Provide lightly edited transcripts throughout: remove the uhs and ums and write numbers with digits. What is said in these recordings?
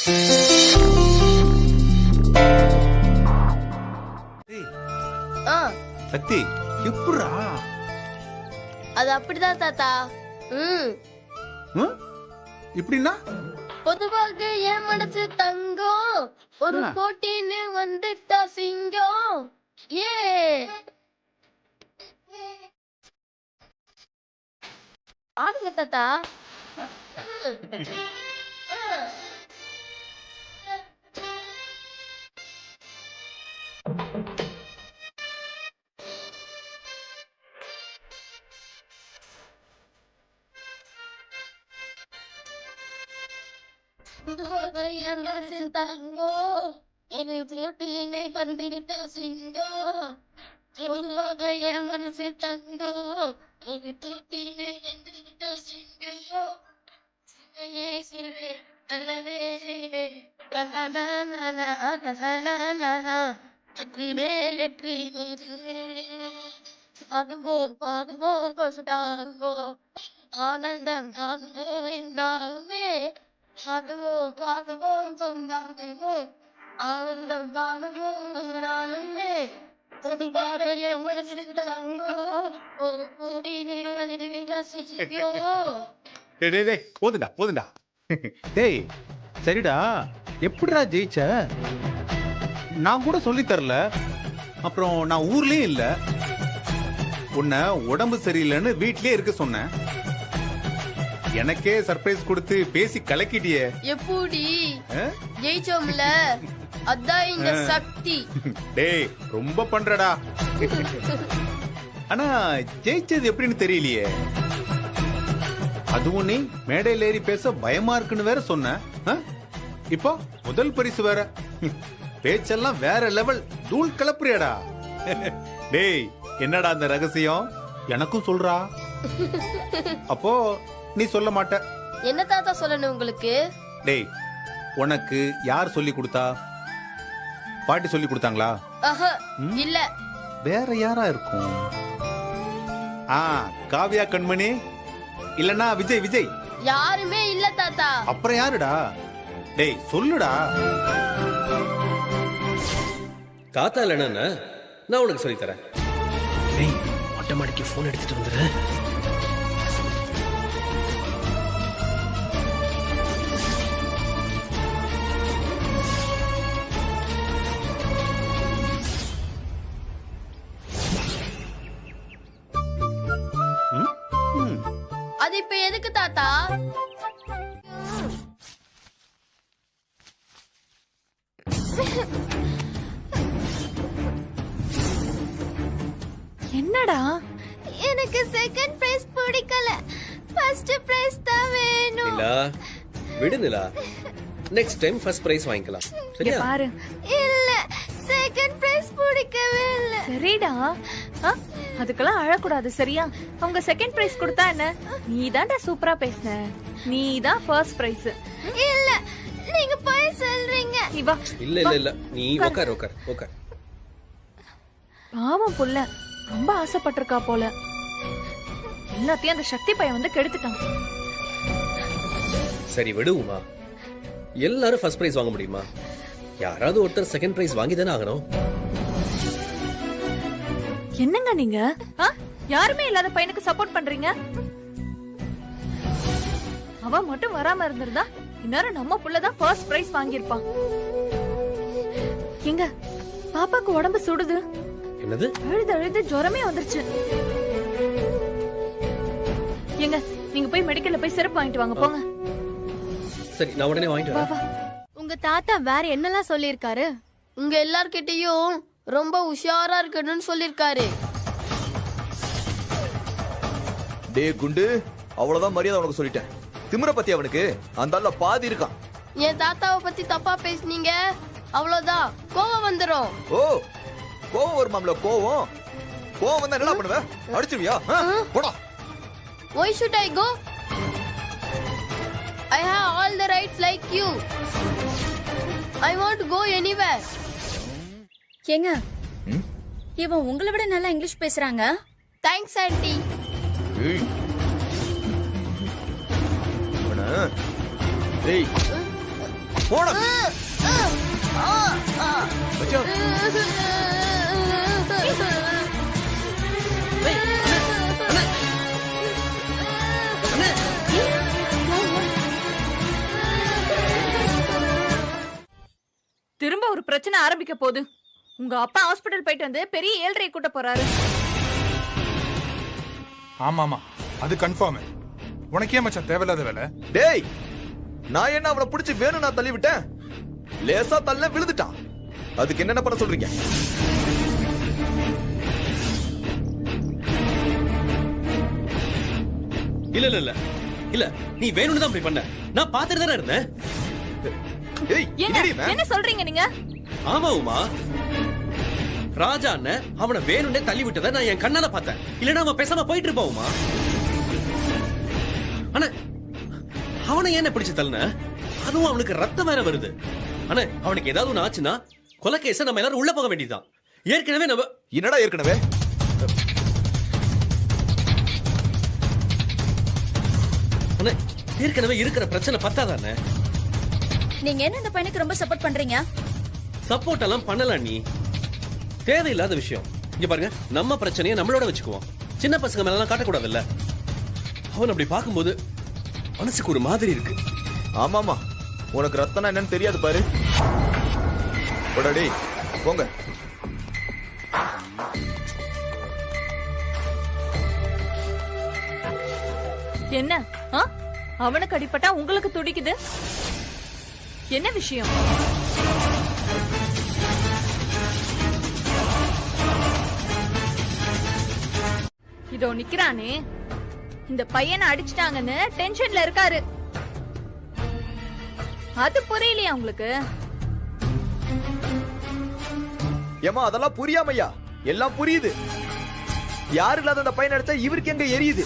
சக்தி எப்படா? அது அப்படிதான் தாத்தா. இப்படின்னா பொதுவாக என் மனசு தங்கம், ஒரு போட்டின்னு வந்துட்டா சிங்கம். ஏ ஆடுங்க தாத்தா. தங்கோ என்னை போட்டியிலே வந்துவிட்ட சிங்கம். பொதுவாக என் மனசு தங்கோ, ஒரு போட்டியிலே வந்துவிட்ட சிங்கம். சிங்கையே சிறுவே அல்லவே சிறுவே அதுவோ அதுவோ பசுதாங்கோ ஆனந்தம் அதுவோ என்றாலுமே அதுவோ அதுவோ சொன்னாலுமே ஆனந்தம் அதுவோ என்றாலுமே பொதுவாக என் மனசு தங்கோ, ஒரு போட்டியிலே வந்துவிட்ட சிங்கம். போதுண்டா போதுண்டா. டேய் சரிடா, எப்படிடா ஜெயிச்ச? நான் கூட சொல்லி தரல, அப்புறம் நான் ஊர்லயும் இல்ல, உன்னை உடம்பு சரியில்லைன்னு வீட்லயே இருக்க சொன்னேன். எனக்கே சர்ப்ரைஸ் கொடுத்து பேசி கலக்கிட்டியே. எப்படி ஜெயிச்சோம்ல, அதான் இந்த சக்தி. டேய் ரொம்ப பண்றடா. ஆனா ஜெயிச்சது எப்படின்னு தெரியலையே. அதுவும் நீ மேடையில் ஏறி பேச பயமா இருக்குன்னு வேற சொன்ன. இப்போ முதல் பரிசு வேற. பேச்செல்லாம் வேற லெவல், தூள் கலப்புறியாடா. டேய் என்னடா அந்த ரகசியம், எனக்கும் சொல்றா. அப்போ நீ சொல்ல மாட்ட. என்ன தாத்தா சொல்லணும் உங்களுக்கு? டேய் உனக்கு யார் சொல்லி கொடுத்தா? பாட்டி சொல்லி கொடுத்தாங்களா? இல்ல. வேற யாரா இருக்கும்? காவியா கண்மணி, இல்லனா விஜய். விஜய் யாருமே இல்ல தாத்தா. அப்புறம் யாருடா? டேய் சொல்லுடா. தாத்தா இல்லைன்னா நான் உனக்கு சொல்லி தரேன். மொட்டை மாடிக்கு போன் எடுத்துட்டு வந்துரு. அது இப்ப எதுக்கு தாத்தா? என்னடா? எனக்கு செகண்ட் பிரைஸ் பிடிக்கல, ஃபர்ஸ்ட் பிரைஸ் தான் வேணும். நிலா விடு நிலா, நெக்ஸ்ட் டைம் ஃபர்ஸ்ட் பிரைஸ் வாங்கிக்கலாம் சரியா? பாரு, இல்ல செகண்ட் பிரைஸ் பிடிக்கவே இல்ல. சரிடா, அதுக்கெல்லாம் அழக்கூடாது சரியா? அவங்க செகண்ட் பிரைஸ் கொடுத்தா என்ன? நீ தான்டா சூப்பரா பேசுன, நீ தான் ஃபர்ஸ்ட் பிரைஸ். இல்ல நீங்க போய் சொல்றீங்க. இவா இல்ல இல்ல இல்ல, நீ உட்கார் உட்கார் உட்கார். பாவம் புள்ள ரொம்ப ஆசைப்பட்டிருக்கா போல, எல்லாத்தையும் அந்த சக்தி பையன் வந்து கெடுத்துட்டான். சரி விடுவோமா, எல்லாரும் ஃபர்ஸ்ட் பிரைஸ் வாங்க முடியுமா? யாராவது ஒருத்தர் செகண்ட் பிரைஸ் வாங்கி தானே ஆகணும். என்னங்க நீங்க யாருமே இல்லாத பையனுக்கு சப்போர்ட் பண்றீங்க? அவ மட்டும் வராம இருந்திருந்தா இந்நேரம் நம்ம புள்ளதான் ஃபர்ஸ்ட் பிரைஸ் வாங்கியிருப்பான். எங்க பாப்பாக்கு உடம்பு சுடுது. என்னது? அழுது அழுது ஜுரமே வந்துருச்சு. எங்க நீங்க போய் மெடிக்கல்ல போய் சிரப் வாங்கிட்டு வாங்க போங்க. சரி நான் உடனே வாங்கிட்டு வரேன். உங்க தாத்தா வேற என்னெல்லாம் சொல்லிருக்காரு? உங்க எல்லார்கிட்டயும் ரொம்ப உஷாரா இருக்கணும்னு சொல்லிருக்காரு. டே குண்டு, அவ்வளவுதான் மரியாதை உனக்கு சொல்லிட்டேன். திமிர பத்தி அவனுக்கு அந்த பாதி இருக்கான். என் தாத்தாவை பத்தி தப்பா பேசுனீங்க, அவ்வளவுதான் கோவம் வந்துரும். ஓ கோவம் வருமாம்ல? கோவம் வந்தா என்ன பண்ணுவ? அடிச்சிருவியா? போடா. Why should I go? I have all the rights like you. I want to go anywhere. ஏங்க இவன் உங்களை விட நல்லா இங்கிலீஷ் பேசுறாங்க. Thanks aunty. போடா மச்சான். திரும்ப ஒரு பிரச்சனை ஆரம்பிக்க போகுது. உங்க அப்பா ஹாஸ்பிடல் போயிட்டு வந்து பெரிய ஏழ்றையை கூட்ட போறாரு. ஆமாமா, அது கன்ஃபார்ம். உனக்கே மச்சான் தேவையில்லாத வேலை. டேய், நான் என்ன அவனை பிடிச்சி வேணும் நான் தள்ளி விட்டேன்? லேசா தள்ள விழுந்துட்டான். அதுக்கு என்னென்ன பண்ண சொல்றீங்க? இல்ல இல்ல இல்ல இல்ல, நீ வேணும்னு தான் அப்படி பண்ண. நான் பாத்துட்டு தானே இருந்தேன். ஏய், ஏங்க, என்னடி இவன்? என்ன சொல்றீங்க நீங்க? ஆமா உமா, ராஜா அண்ணன் அவனை வேணும்னே தள்ளி விட்டதை நான் என் கண்ணால பார்த்தேன். இல்லன்னா அவன் பேசாம போயிட்டு இருப்பான் உமா. ஆனா அவனை என்ன பிடிச்சு தள்ளுன? அதுவும் அவனுக்கு ரத்தம் வேற வருது. ஆனா அவனுக்கு ஏதாவது ஒண்ணு ஆச்சுன்னா கொலை கேஸ நம்ம எல்லாரும் உள்ள போக வேண்டியதுதான். ஏற்கனவே நம்ம என்னடா ஏற்கனவே? அண்ணே, ஏற்கனவே இருக்கிற பிரச்சனை பத்தாதானே? நீங்க என்ன இந்த பையனுக்கு ரொம்ப சப்போர்ட் பண்றீங்க? சப்போர்ட் எல்லாம் பண்ணலாம். நீ தேவையில்லாத விஷயம். இங்க பாருங்க, நம்ம பிரச்சனையை நம்மளோட வச்சுக்குவோம். சின்ன பசங்க மேல எல்லாம் காட்டக்கூடாதுல்ல. அவன் அப்படி பார்க்கும்போது மனசுக்கு ஒரு மாதிரி இருக்கு. ஆமாமா, உனக்கு ரத்தனா என்னன்னு தெரியாது பாரு. டேய் போங்க. என்ன அவனுக்கு அடிப்பட்டா உங்களுக்கு துடிக்குது? என்ன விஷயம்? இதோ நிக்கிறானே, இந்த பையனை அடிச்சிட்டாங்கன்னு டென்ஷன்ல இருக்காரு. அது புரியலையா உங்களுக்கு? ஏமா அதெல்லாம் புரியாமையா? எல்லாம் புரியுது. யாரு இல்லாத அந்த பையன் அடிச்சா இவருக்கு எங்க எரியுது?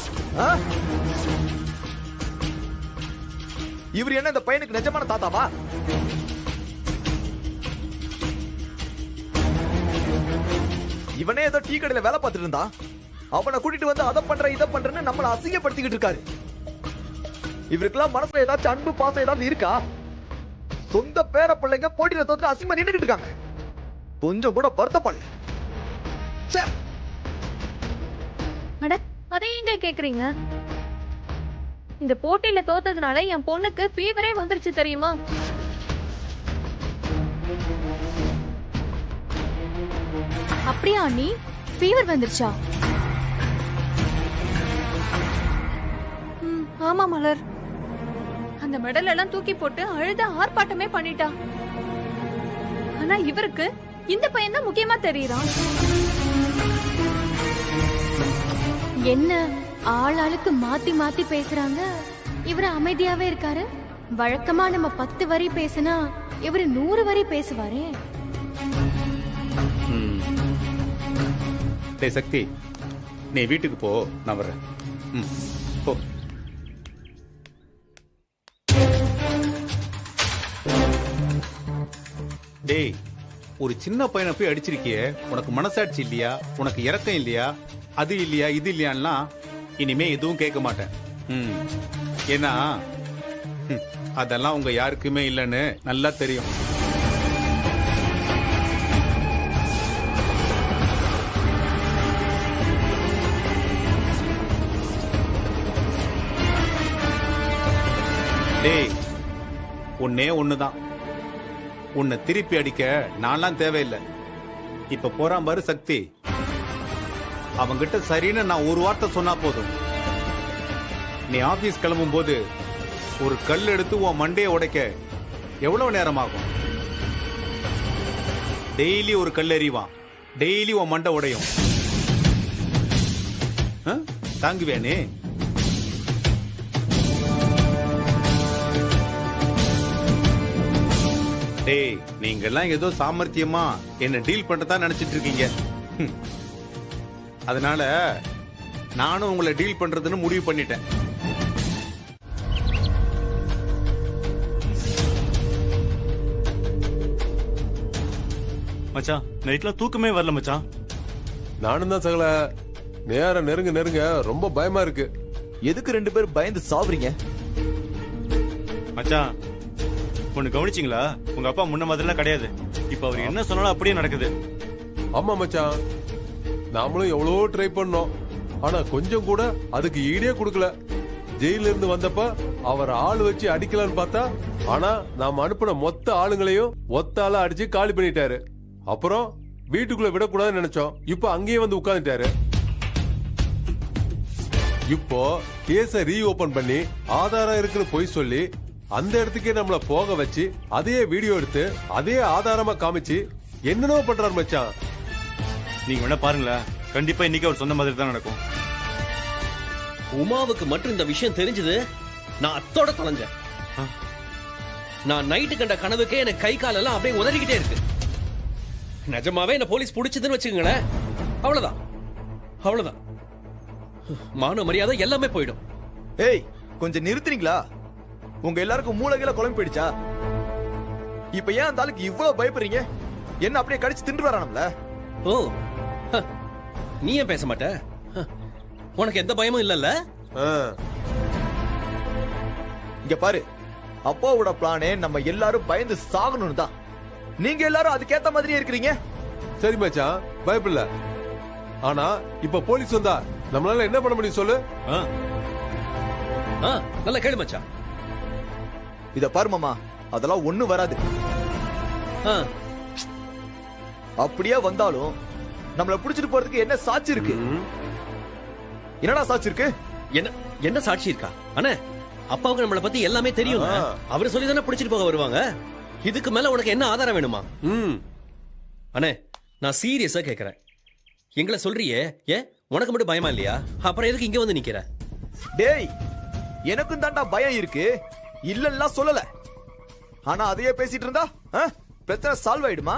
இவர் என்ன இந்த பையனுக்கு நிஜமான தாத்தாவா? இவனே ஏதோ டீ கடையில வேலை பார்த்துட்டு இருந்தா அவனை கூட்டிட்டு வந்து அதை பண்ற இதை பண்றேன்னு நம்மள அசிங்கப்படுத்திக்கிட்டு இருக்காரு. இவருக்கெல்லாம் மனசுல ஏதாச்சும் அன்பு பாசம் ஏதாவது இருக்கா? சொந்த பேர பிள்ளைங்க போட்டியில தோத்து அசிங்கமா நின்றுட்டு இருக்காங்க. கொஞ்சம் கூட வருத்தப்படல. அட, அதை எங்க கேக்குறீங்க? இந்த போட்டியில தோத்ததுனால என் பொண்ணுக்கு ஃபீவரே வந்துருச்சு தெரியுமா? அப்படியா நீ? ஃபீவர் வந்துருச்சா? ஆமா மலர், அந்த மெடல் எல்லாம் தூக்கி போட்டு அழுத ஆர்ப்பாட்டமே பண்ணிட்டா. ஆனா இவருக்கு இந்த பையன் தான் முக்கியமா தெரியறான். என்ன ஆளாளுக்கு மாத்தி மாத்தி பேசுறாங்க, இவரு அமைதியாவே இருக்காரு. வழக்கமா நம்ம 10 வரி பேசினா இவரு 100 வரி பேசுவாரே. டேய் சக்தி, நீ வீட்டுக்கு போ, நான் வர்றேன். போ. டேய், ஒரு சின்ன பையனை போய் அடிச்சிருக்கியே, உனக்கு மனசாட்சி இல்லையா? உனக்கு இரக்கம் இல்லையா? அது இல்லையா இது இல்லையான்னா இனிமே எதுவும் கேட்க மாட்டேன். ஏன்னா அதெல்லாம் உங்க யாருக்குமே இல்லைன்னு நல்லா தெரியும். டேய், ஒன்னே ஒண்ணுதான், உன்னை திருப்பி அடிக்க நான்லாம் தேவையில்லை. இப்ப போறான் பாரு சக்தி, அவங்கிட்ட சரின்னு நான் ஒரு வார்த்தை சொன்னா போதும். நீ ஆபீஸ் கிளம்பும் போது ஒரு கல் எடுத்து உன் மண்டையை உடைக்க எவ்வளவு நேரம் ஆகும்? டெய்லி ஒரு கல் எறிவான், டெய்லி உன் மண்டை உடையும். தாங்குவேனே? டேய், நீங்க எல்லாம் ஏதோ சாமர்த்தியமா என்ன டீல் பண்ணதான் நினைச்சிட்டு இருக்கீங்க. அதனால நானும் உங்களை டீல் பண்றதுன்னு முடிவு பண்ணிட்டேன். மச்சான், நைட்ல தூக்கமே வரல மச்சான். நானும் தான் சகல. நேரம் நெருங்க ரொம்ப பயமா இருக்கு. எதுக்கு 2 பேரும் பயந்து சாவுறீங்க? மச்சான், ஒண்ணு கவனிச்சிங்களா? உங்க அப்பா முன்ன மாதிரிலாம் கிடையாது. இப்ப அவர் என்ன சொன்னாலும் அப்படியே நடக்குது. ஆமா மச்சான், நாமளும் எவ்வளவோ ட்ரை பண்ணோம். ஆனா கொஞ்சம் கூட அதுக்கு ஈடே கொடுக்கல. ஜெயில இருந்து வந்தப்ப அவர் ஆள் வச்சு அடிக்கலான்னு பார்த்தா, ஆனா நாம அனுப்பின மொத்த ஆளுங்களையும் ஒத்த ஆளா அடிச்சு காலி பண்ணிட்டாரு. அப்புறம் வீட்டுக்குள்ள விடக்கூடாதுன்னு நினைச்சோம். இப்ப அங்கேயே வந்து உட்கார்ந்துட்டாரு. இப்போ கேஸ ரீஓபன் பண்ணி ஆதாரம் இருக்குன்னு பொய் சொல்லி அந்த இடத்துக்கே நம்மள போக வச்சு அதே வீடியோ எடுத்து அதே ஆதாரமா காமிச்சு என்னென்னோ பண்றாரு மச்சான். நீங்க வேணா பாருங்களேன், கண்டிப்பா இன்னைக்கு அவர் சொன்ன மாதிரி தான் நடக்கும். உமாவுக்கு மட்டும் இந்த விஷயம் தெரிஞ்சது, நான் அத்தோட தொலைஞ்சேன். நான் நைட்டு கண்ட கனவுக்கே எனக்கு கை காலெல்லாம் அப்படியே உதறிக்கிட்டே இருக்கு. நிஜமாவே என்ன போலீஸ் பிடிச்சதுன்னு வச்சுக்கோங்களேன், அவ்வளவுதான் அவ்வளவுதான். மான மரியாதை எல்லாமே போயிடும். ஏய், கொஞ்சம் நிறுத்துறீங்களா? உங்க எல்லாருக்கும் மூளைகளை குழம்பு போயிடுச்சா? இப்ப ஏன் அந்த ஆளுக்கு இவ்வளவு பயப்படுறீங்க? என்ன அப்படியே கடிச்சு தின்று வரானும்ல? ஓ, நீ ஏன் பேச மாட்ட? உனக்கு எந்த பயமும் இல்லல்ல? இங்க பாரு, அப்பாவோட பிளானே நம்ம எல்லாரும் பயந்து சாகணும் தான். நீங்க எல்லாரும் அதுக்கேத்த மாதிரியே இருக்கிறீங்க. சரி மச்சான், பயப்படல. ஆனா இப்ப போலீஸ் வந்தா நம்மளால என்ன பண்ண முடியும் சொல்லு? நல்ல கேளு மச்சான். இத பாரு மாமா, அதெல்லாம் ஒண்ணு வராது. அப்படியே வந்தாலும் நம்மள புடிச்சிட்டு போறதுக்கு என்ன சாட்சி இருக்கு? என்னடா சாட்சி இருக்கு? என்ன சாட்சி இருக்கா? அண்ணே, அப்பாவுக்கு நம்மளை பத்தி எல்லாமே தெரியும். அவரு சொல்லி தானே புடிச்சிட்டு போக வருவாங்க. இதுக்கு மேல உனக்கு என்ன ஆதாரம் வேணுமா? அண்ணே, நான் சீரியஸா கேக்குறேன். எங்களை சொல்றியே, ஏன் உனக்கு மட்டும் பயமா இல்லையா? அப்புறம் எதுக்கு இங்க வந்து நிக்கிற? டேய், எனக்கும் தாண்டா பயம் இருக்கு, இல்லன்னா சொல்லல. ஆனா அதையே பேசிட்டு இருந்தா பிரச்சனை சால்வ் ஆயிடுமா?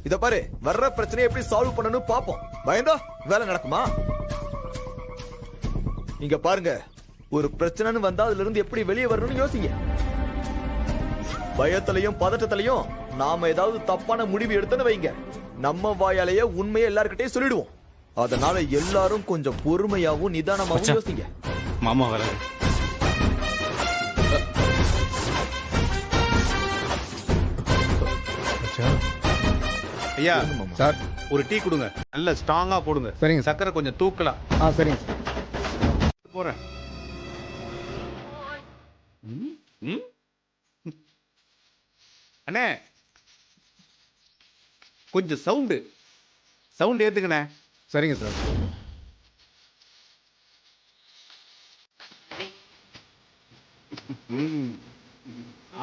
இத பாரு, வர்ற பிரச்சனையை எப்படி சால்வ் பண்ணணும் பாப்போம். பயந்தா வேலை நடக்குமா? இங்க பாருங்க, ஒரு பிரச்சனைன்னு வந்தா அதுல இருந்து எப்படி வெளியே வரணும்னு யோசிங்க. பயத்திலையும் பதட்டத்திலையும் நாம ஏதாவது தப்பான முடிவு எடுத்துன்னு வைங்க, நம்ம வாயாலேயே உண்மையை எல்லார்கிட்டயும் சொல்லிடுவோம். அதனால எல்லாரும் கொஞ்சம் பொறுமையாவும் நிதானமாவும் யோசிங்க. மாமா வராரு. ஐயா சார், ஒரு டீ கொடுங்க, நல்ல ஸ்ட்ராங்கா போடுங்க. சரிங்க. சக்கரை கொஞ்சம் தூக்கலாம். சரிங்க போறேன். அண்ணே, கொஞ்சம் சவுண்ட் ஏத்துக்கண்ணே. சரிங்க சார்.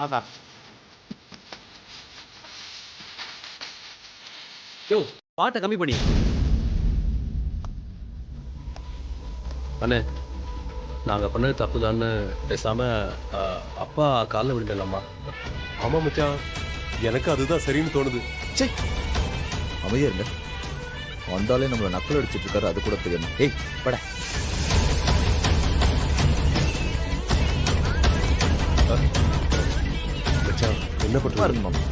ஆதா யோ, பாட்டை கம்மி பண்ணி. அண்ணே, நாங்க பண்ணது தப்புதான்னு பேசாம அப்பா காலில் விழுந்தலாமா? ஆமா மச்சான், எனக்கு அதுதான் சரின்னு தோணுது. அமைதியா இருங்க. வந்தாலே நம்மள நக்கல் அடிச்சிட்டு இருக்காரு, அது கூட தெரியும். ஏய் பட. மச்சான், என்ன பண்றாரு மாமா?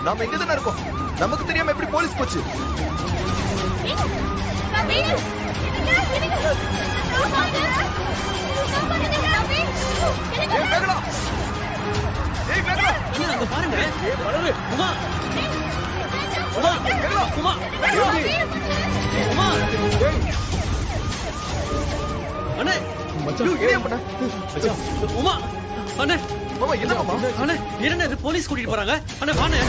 நாம இங்க தானே இருக்கோம், நமக்கு தெரியாம எப்படி போலீஸ் போச்சு? போலீஸ் கூட்டிட்டு போறாங்க. அண்ணே வாண்ணே.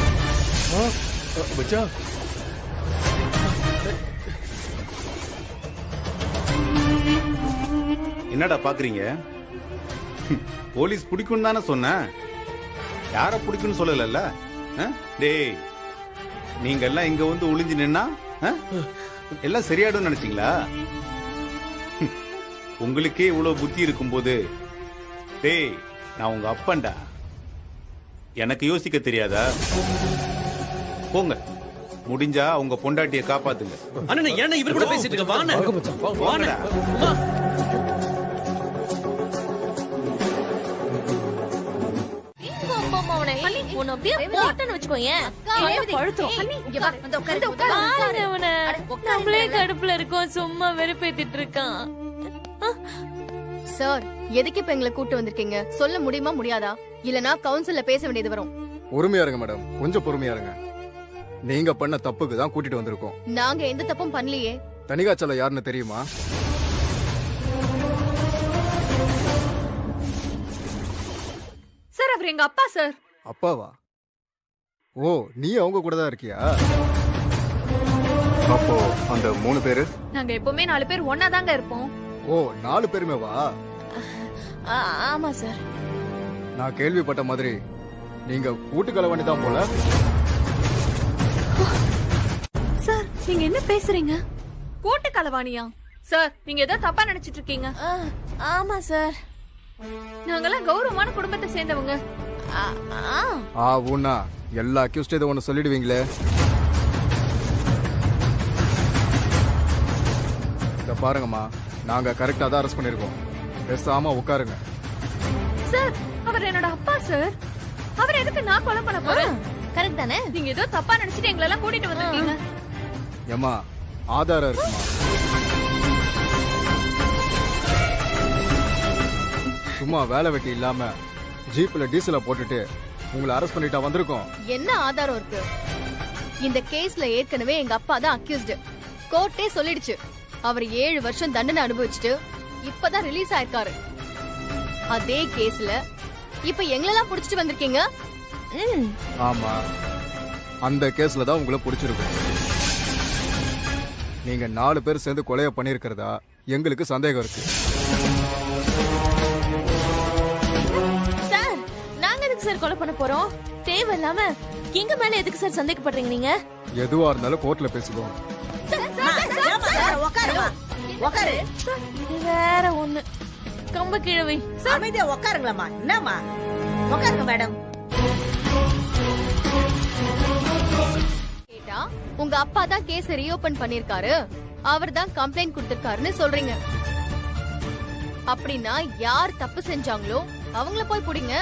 என்னடா பாக்குறீங்க? போலீஸ் பிடிக்கும் தானே சொன்னேன், யார பிடிக்கும்னு சொல்லல. டேய், நீங்க எல்லாம் இங்க வந்து ஒளிஞ்சு நின்னா எல்லாம் சரியாடும் நினைச்சீங்களா? உங்களுக்கே இவ்வளவு புத்தி இருக்கும் போது, டேய் நான் உங்க அப்பன்டா, எனக்கு யோசிக்க தெரியாதா? போங்க, முடிஞ்சா உங்க பொண்டாட்டியை காப்பாத்துங்க. அண்ணா, என்ன இவர் கூட பேசிட்டு இருக்க? வாண்ணே வாண்ணே. உன்னை அப்படியே போட்டேன்னு வச்சுக்கோயேன் பழுத்தோம். நம்மளே கடுப்புல இருக்கோம், சும்மா வெறுப்பேத்திட்டு இருக்கான். சார் எதுக்கு இப்ப எங்களை கூட்டு வந்திருக்கீங்க சொல்ல முடியுமா முடியாதா? இல்லனா கவுன்சில்ல பேச வேண்டியது வரும். பொறுமையா இருங்க மேடம், கொஞ்சம் பொறுமையா இருங்க. நீங்க பண்ண தப்புக்கு தான் கூட்டிட்டு வந்திருக்கோம். நாங்க எந்த தப்பும் பண்ணலையே. தனிகாச்சலம் யாருன்னு தெரியுமா? சார் அவர் எங்க அப்பா சார். அப்பாவா? ஓ, நீ அவங்க கூட தான் இருக்கியா? அப்போ அந்த 3 பேரு? நாங்க எப்பவுமே 4 பேர் ஒன்னா தாங்க இருப்போம். ஓ, 4 பேருமே வா? ஆமா சார். நான் கேள்விப்பட்ட மாதிரி நீங்க கூட்டுக்கலவாணி தான் போல. சார் நீங்க என்ன பேசுறீங்க? கூட்டு கலவாணியா? சார் நீங்க ஏதோ தப்பா நினைச்சிட்டு இருக்கீங்க. ஆமா சார், நாங்கெல்லாம் கௌரவமான குடும்பத்தை சேர்ந்தவங்க. ஊனா எல்லா அக்யூஸ்ட் இதை ஒன்று சொல்லிடுவீங்களே. இத பாருங்கம்மா, நாங்க கரெக்டா தான் அரெஸ்ட் பண்ணிருக்கோம். பேசாம உட்காருங்க. சார் அவர் என்னோட அப்பா சார். அவர் எதுக்கு நான் கொலை பண்ண போறேன்? கரெக்ட் தானே? நீங்க ஏதோ தப்பா நினைச்சிட்டு எங்களை எல்லாம் கூட்டிட்டு வந்திருக்கீங்க. ஏமா ஆதாரம் இருக்குமா? சும்மா வேலை வெட்டி இல்லாம ஜீப்ல டீசல போட்டுட்டு உங்களை அரெஸ்ட் பண்ணிட்டா வந்திருக்கோம். என்ன ஆதாரம் இருக்கு? இந்த கேஸ்ல ஏற்கனவே எங்க அப்பா தான் அக்யூஸ்ட். கோர்ட்டே சொல்லிடுச்சு அவர் 7 வருஷம் தண்டனை அனுபவிச்சுட்டு இப்பதான் ரிலீஸ் ஆயிருக்காரு. அதே கேஸ்ல இப்ப எங்களெல்லாம் புடிச்சிட்டு வந்திருக்கீங்க. ஆமா, அந்த கேஸ்ல தான் உங்களை புடிச்சிருக்கோம். நீங்க 4 பேர் சேர்ந்து கொலைய பண்ணிருக்கிறதா எங்களுக்கு சந்தேகம் இருக்கு. சார் நாங்க எதுக்கு சார் கொலை பண்ண போறோம்? தேவையில்லாம எங்க மேல எதுக்கு சார் சந்தேகப்படுறீங்க நீங்க? எதுவா இருந்தாலும் கோர்ட்ல பேசுவோம். இது வேற ஒண்ணு. கம்ப கிழவி அமைதியா உட்காருங்களாமா. என்னம்மா உட்காருங்க மேடம். கேட்டா உங்க அப்பா தான் கேஸ் ரீஓபன் பண்ணிருக்காரு, அவர் தான் கம்ப்ளைண்ட் கொடுத்திருக்காருன்னு சொல்றீங்க. அப்படின்னா யார் தப்பு செஞ்சாங்களோ அவங்கள போய் புடிங்க.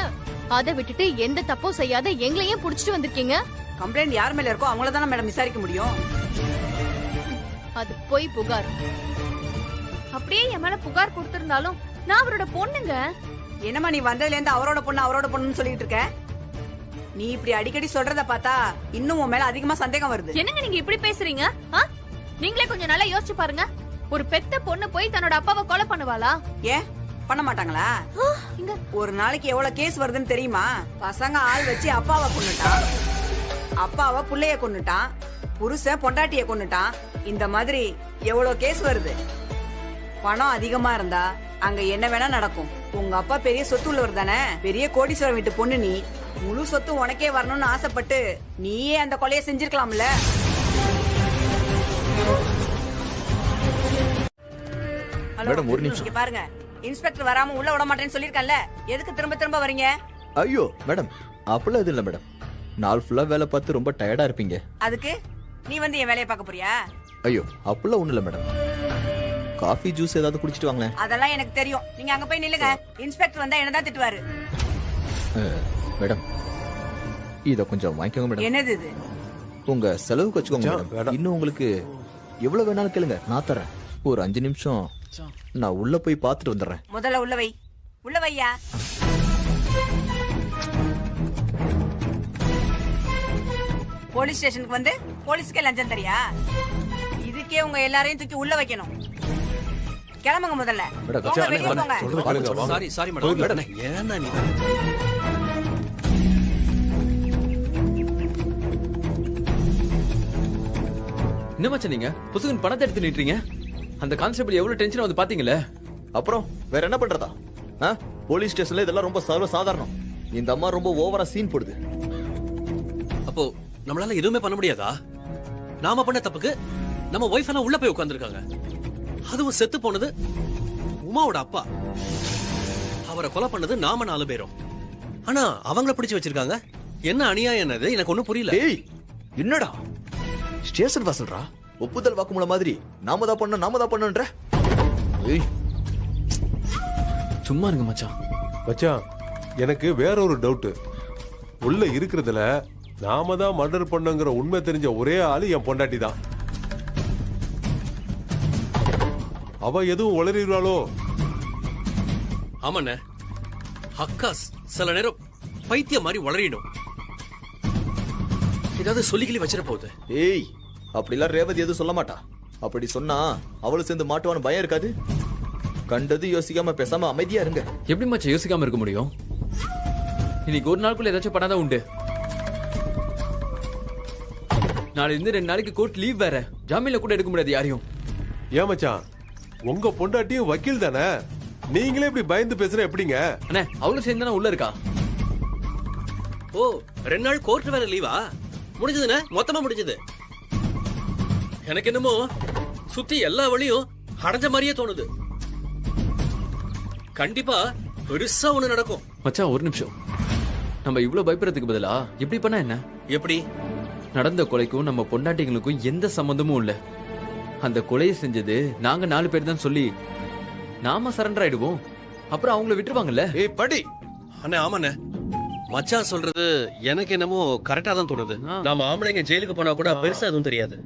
அதை விட்டுட்டு எந்த தப்பும் செய்யாத எங்களையும் புடிச்சிட்டு வந்திருக்கீங்க. கம்ப்ளைண்ட் யார் மேல இருக்கோ அவங்கள தானே மேடம் விசாரிக்க முடியும். அது போய் புகார். அப்படியே என் மேல புகார் கொடுத்திருந்தாலும் நான் அவரோட பொண்ணுங்க. என்னம்மா நீ வந்ததுல இருந்து அவரோட பொண்ணுன்னு சொல்லிட்டு இருக்க? நீ இப்படி அடிக்கடி சொல்றத பார்த்தா இன்னும் உன் மேல அதிகமா சந்தேகம் வருது. என்னங்க நீங்க இப்படி பேசுறீங்க? நீங்களே கொஞ்சம் நல்லா யோசிச்சு பாருங்க. ஒரு பெத்த பொண்ணு போய் தன்னோட அப்பாவை கொலை பண்ணுவாளா? ஏன் பண்ண மாட்டாங்களா? ஒரு நாளைக்கு எவ்வளவு கேஸ் வருதுன்னு தெரியுமா? பசங்க ஆள் வச்சு அப்பாவை கொன்னுட்டான், அப்பாவை புள்ளைய கொன்னுட்டான், புருஷன் பொண்டாட்டிய கொன்னுட்டான். இந்த மாதிரி எவ்வளவு கேஸ் வருது. பணம் அதிகமா இருந்தா அங்க என்ன வேணா நடக்கும். உங்க அப்பா பெரிய சொத்து உள்ளவர் தானே, பெரிய கோடீஸ்வரன் வீட்டு பொண்ணு நீ. முழு சொத்து உனக்கே வரணும்னு ஆசைப்பட்டு நீயே அந்த கொலையை செஞ்சிருக்கலாம்ல. மேடம் ஒரு நிமிஷம் இங்க பாருங்க, இன்ஸ்பெக்டர் வராம உள்ள விட மாட்டேன்னு சொல்லிருக்கல, எதுக்கு திரும்ப திரும்ப வரீங்க? ஐயோ மேடம், அப்பெல்லாம் இது இல்ல மேடம். நாள் ஃபுல்லா வேலை பார்த்து ரொம்ப டயர்டா இருப்பீங்க. அதுக்கு நீ வந்து என் வேலையை பார்க்க போறியா? ஐயோ அப்பெல்லாம் ஒண்ணு இல்ல மேடம். காஃபி ஜூஸ் ஏதாவது குடிச்சிட்டு வாங்களேன். அதெல்லாம் எனக்கு தெரியும். நீங்க அங்க போய் நில்லுங்க. இன்ஸ்பெக்டர் வந்தா என்னதான் திட்டுவாரு. மேடம் இத கொஞ்சம் வாங்கிக்கோங்க மேடம். என்னது இது? உங்க செலவுக்கு வச்சுக்கோங்க மேடம். இன்னும் உங்களுக்கு எவ்வளவு வேணாலும் கேளுங்க, நான் தரேன். ஒரு 5 நிமிஷம் நான் உள்ள போய் பார்த்துட்டு வந்துடுறேன். முதல்ல உள்ள வை. உள்ள வையா. போலீஸ் ஸ்டேஷனுக்கு வந்து போலீஸ்க்கே லஞ்சம் தரியா? இதுக்கே உங்க எல்லாரையும் தூக்கி உள்ள வைக்கணும். கிளம்புங்க முதல்ல. Sorry madam. ஏன்னா நீ என்ன மச்சான் நீங்க புதுசுக்கு பணத்தை எடுத்து நின்றீங்க? அந்த கான்ஸ்டபிள் எவ்வளவு டென்ஷன் வந்து பாத்தீங்களே. அப்புறம் வேற என்ன பண்றதா? போலீஸ் ஸ்டேஷன்ல இதெல்லாம் ரொம்ப சர்வ சாதாரணம். இந்த அம்மா ரொம்ப ஓவரா சீன் போடுது. அப்போ நம்மளால எதுவுமே பண்ண முடியாதா? நாம பண்ண தப்புக்கு நம்ம ஒய்ஃப் எல்லாம் உள்ள போய் உட்கார்ந்துருக்காங்க. அதுவும் செத்து போனது உமாவோட அப்பா. அவரை கொலை பண்ணது நாம 4 பேரும். ஆனா அவங்கள பிடிச்சு வச்சிருக்காங்க. என்ன அநியாயம் என்னது? எனக்கு ஒண்ணும் புரியல. என்னடா ஸ்டேஷன் வாசல்ரா, ஒப்புதல் வாக்குமூலம் மாதிரி நாம தான் பண்ணன்ற. சும்மா இருங்க மச்சான். மச்சான் எனக்கு வேற ஒரு டவுட். உள்ள இருக்கிறதுல நாம தான் மர்டர் பண்ணங்கிற உண்மை தெரிஞ்ச ஒரே ஆளு என் பொண்டாட்டி தான். அவ எதுவும் உளறிடுவாளோ? ஆமாண்ணே, அக்காஸ் சில நேரம் பைத்தியம் மாதிரி வளரிடும். ஏதாவது சொல்லிக்கிளி வச்சிட போகுது. ஏய், அப்படிலாம் ரேவதி எதுவும் சொல்ல மாட்டா. அப்படி சொன்னா அவளும் சேர்ந்து மாட்டுவான்னு பயம் இருக்காது? கண்டது யோசிக்காம பேசாம அமைதியா இருங்க. எப்படி மச்சான் யோசிக்காம இருக்க முடியும்? இன்னைக்கு ஒரு நாளுக்குள்ள ஏதாச்சும் பண்ணாதான் உண்டு. நாளை இருந்து 2 நாளைக்கு கோர்ட் லீவ் வேற. ஜாமீன்ல கூட எடுக்க முடியாது யாரையும். ஏன் மச்சான், உங்க பொண்டாட்டியும் வக்கீல் தானே, நீங்களே இப்படி பயந்து பேசுற எப்படிங்க? அண்ணே, அவளும் சேர்ந்து உள்ள இருக்கா? ஓ, 2 நாள் கோர்ட் வேற லீவா? முடிஞ்சதுண்ணே, மொத்தமா முடிஞ்சது. எனக்கு என்னமோ சுத்தி எல்லா வழியும் அடைஞ்ச மாதிரியே தோணுது. கண்டிப்பா பெருசா ஒண்ணு நடக்கும். மச்சான் ஒரு நிமிஷம், நம்ம இவ்வளவு பயப்படுறதுக்கு பதிலா இப்படி பண்ணா என்ன? எப்படி? நடந்த கொலைக்கும் நம்ம பொண்டாட்டிகளுக்கும் எந்த சம்பந்தமும் இல்ல. அந்த கொலையை செஞ்சது நாங்க 4 பேர் தான் சொல்லி நாம சரண்டர் ஆயிடுவோம். அப்புறம் அவங்கள விட்டுருவாங்கல்ல. ஏய் படி. அண்ணே ஆமாண்ணே, மச்சான் சொல்றது எனக்கு என்னமோ கரெக்டா தான் தோணுது. நாம ஆம்பளைங்க ஜெயிலுக்கு போனா கூட பெருசா எதுவும் தெரியாது.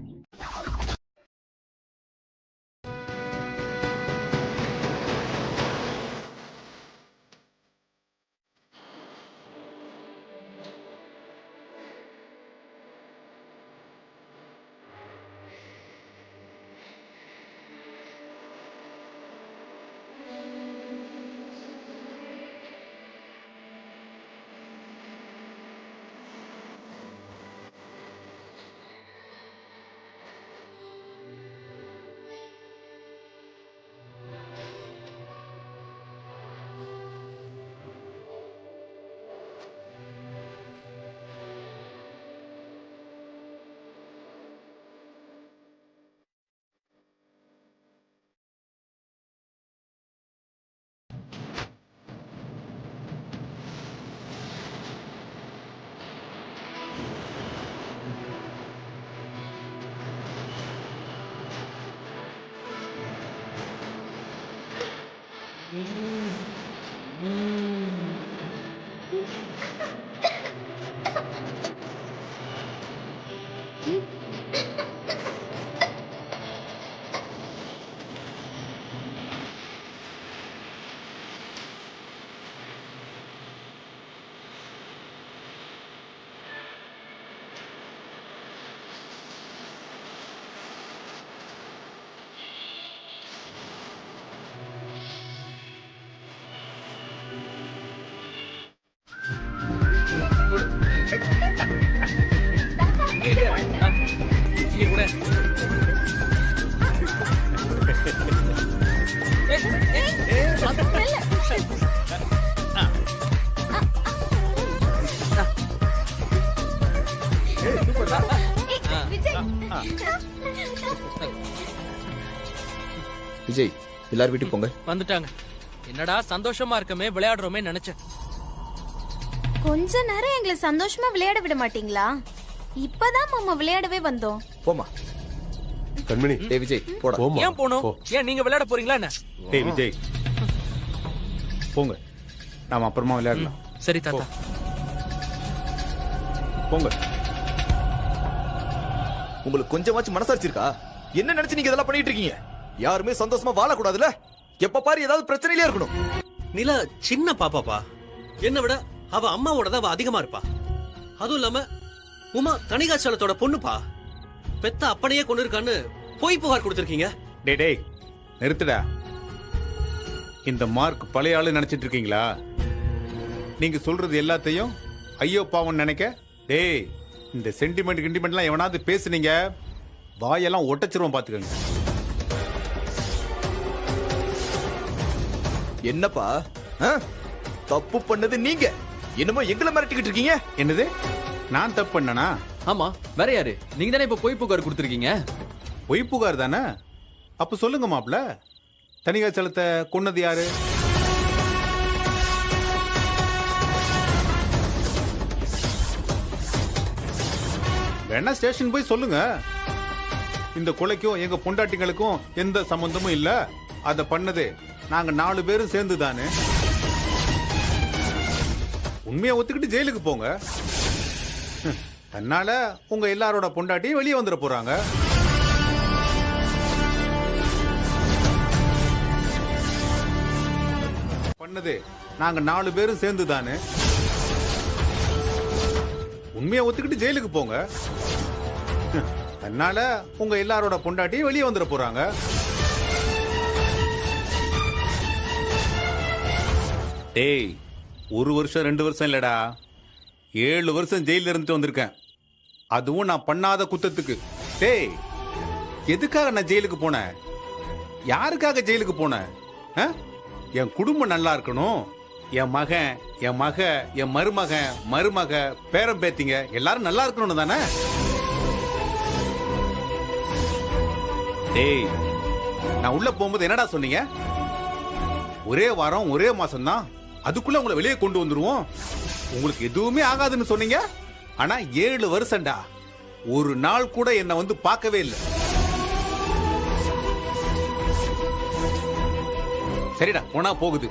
விஜய், எல்லாரும் வீட்டுக்கு போங்க. வந்துட்டாங்க. என்னடா சந்தோஷமா இருக்கமே, விளையாடுறோமே நினைச்சேன். கொஞ்ச நேரம் எங்களை சந்தோஷமா விளையாட விட மாட்டீங்களா? இப்பதான் மாமா விளையாடவே வந்தோம். போமா. கண்மணி. டேய் விஜய் போடா. ஏன் போணும்? ஏன் நீங்க விளையாட போறீங்களா என்ன? டேய் விஜய் போங்க, நாம அப்புறமா விளையாடலாம். சரி தாத்தா. போங்க. உங்களுக்கு கொஞ்சமாச்சும் மனசாட்சி இருக்கா? என்ன நினைச்சு நீங்க இதெல்லாம் பண்ணிட்டு இருக்கீங்க? யாருமே சந்தோஷமா வாழக்கூடாதுல்ல? எப்ப பாரு ஏதாவது பிரச்சனையிலே இருக்கணும். நிலா சின்ன பாப்பாப்பா, என்ன விட அவ அம்மாவோட தான் அவ அதிகமா இருப்பா. அதுவும் இல்லாம உமா தணிகாச்சலத்தோட பொண்ணுப்பா. பெத்த அப்பனையே கொண்டு இருக்கான்னு போய் புகார் கொடுத்திருக்கீங்க. டேய் டேய் நிறுத்துடா. இந்த மார்க் பழைய ஆளு நினைச்சிட்டு இருக்கீங்களா? நீங்க சொல்றது எல்லாத்தையும் ஐயோ பாவம் நினைக்க. டேய், இந்த சென்டிமெண்ட் கிண்டிமெண்ட்லாம் எவனாவது பேசுனீங்க, வாயெல்லாம் ஒட்டச்சிருவோம் பாத்துக்கங்க. என்னப்பா தப்பு பண்ணது நீங்க, என்னமோ எங்களை மிரட்டிக்கிட்டு இருக்கீங்க. என்னது, நான் தப்பு பண்ணனா? ஆமா, வேற யாரு? நீங்க தானே இப்ப பொய் புகார் கொடுத்திருக்கீங்க. பொய் புகார் தானே? அப்ப சொல்லுங்க மாப்ள, தணிகாச்சலத்தை கொன்னது யாரு? வேணா ஸ்டேஷன் போய் சொல்லுங்க. இந்த கொலைக்கும் எங்க பொண்டாட்டிங்களுக்கும் எந்த சம்பந்தமும் இல்ல, அத பண்ணது நாங்க 4 பேரும் சேர்ந்து தானே. உண்மையை ஒத்துக்கிட்டு ஜெயிலுக்கு போங்க. தன்னால உங்க எல்லாரோட பொண்டாட்டியும் வெளியே வந்துட போறாங்க. பண்ணது நாங்க 4 பேரும் சேர்ந்து தானே. உண்மையை ஒத்துக்கிட்டு ஜெயிலுக்கு போங்க. தன்னால உங்க எல்லாரோட பொண்டாட்டியும் வெளியே வந்துட போறாங்க. டேய், 1 வருஷம் 2 வருஷம் இல்லடா, 7 வருஷம் ஜெயில இருந்துட்டு வந்திருக்கேன். அதுவும் நான் பண்ணாத குத்தத்துக்கு. டேய், எதுக்காக நான் ஜெயிலுக்கு போனேன்? யாருக்காக ஜெயிலுக்கு போனேன்? என் குடும்பம் நல்லா இருக்கணும். என் மகன், என் மக, என் மருமகன், மருமக, பேரம் பேத்திங்க எல்லாரும் நல்லா இருக்கணும் தானே. டேய், நான் உள்ள போகும்போது என்னடா சொன்னீங்க? ஒரே வாரம் ஒரே மாசம் தான், அதுக்குள்ள உங்களை வெளியே கொண்டு வந்துருவோம், உங்களுக்கு எதுவுமே ஆகாதுன்னு சொன்னீங்க. ஆனா 7 வருஷம்டா, ஒரு நாள் கூட என்ன வந்து பார்க்கவே இல்லை. சரிடா, போனா போகுது.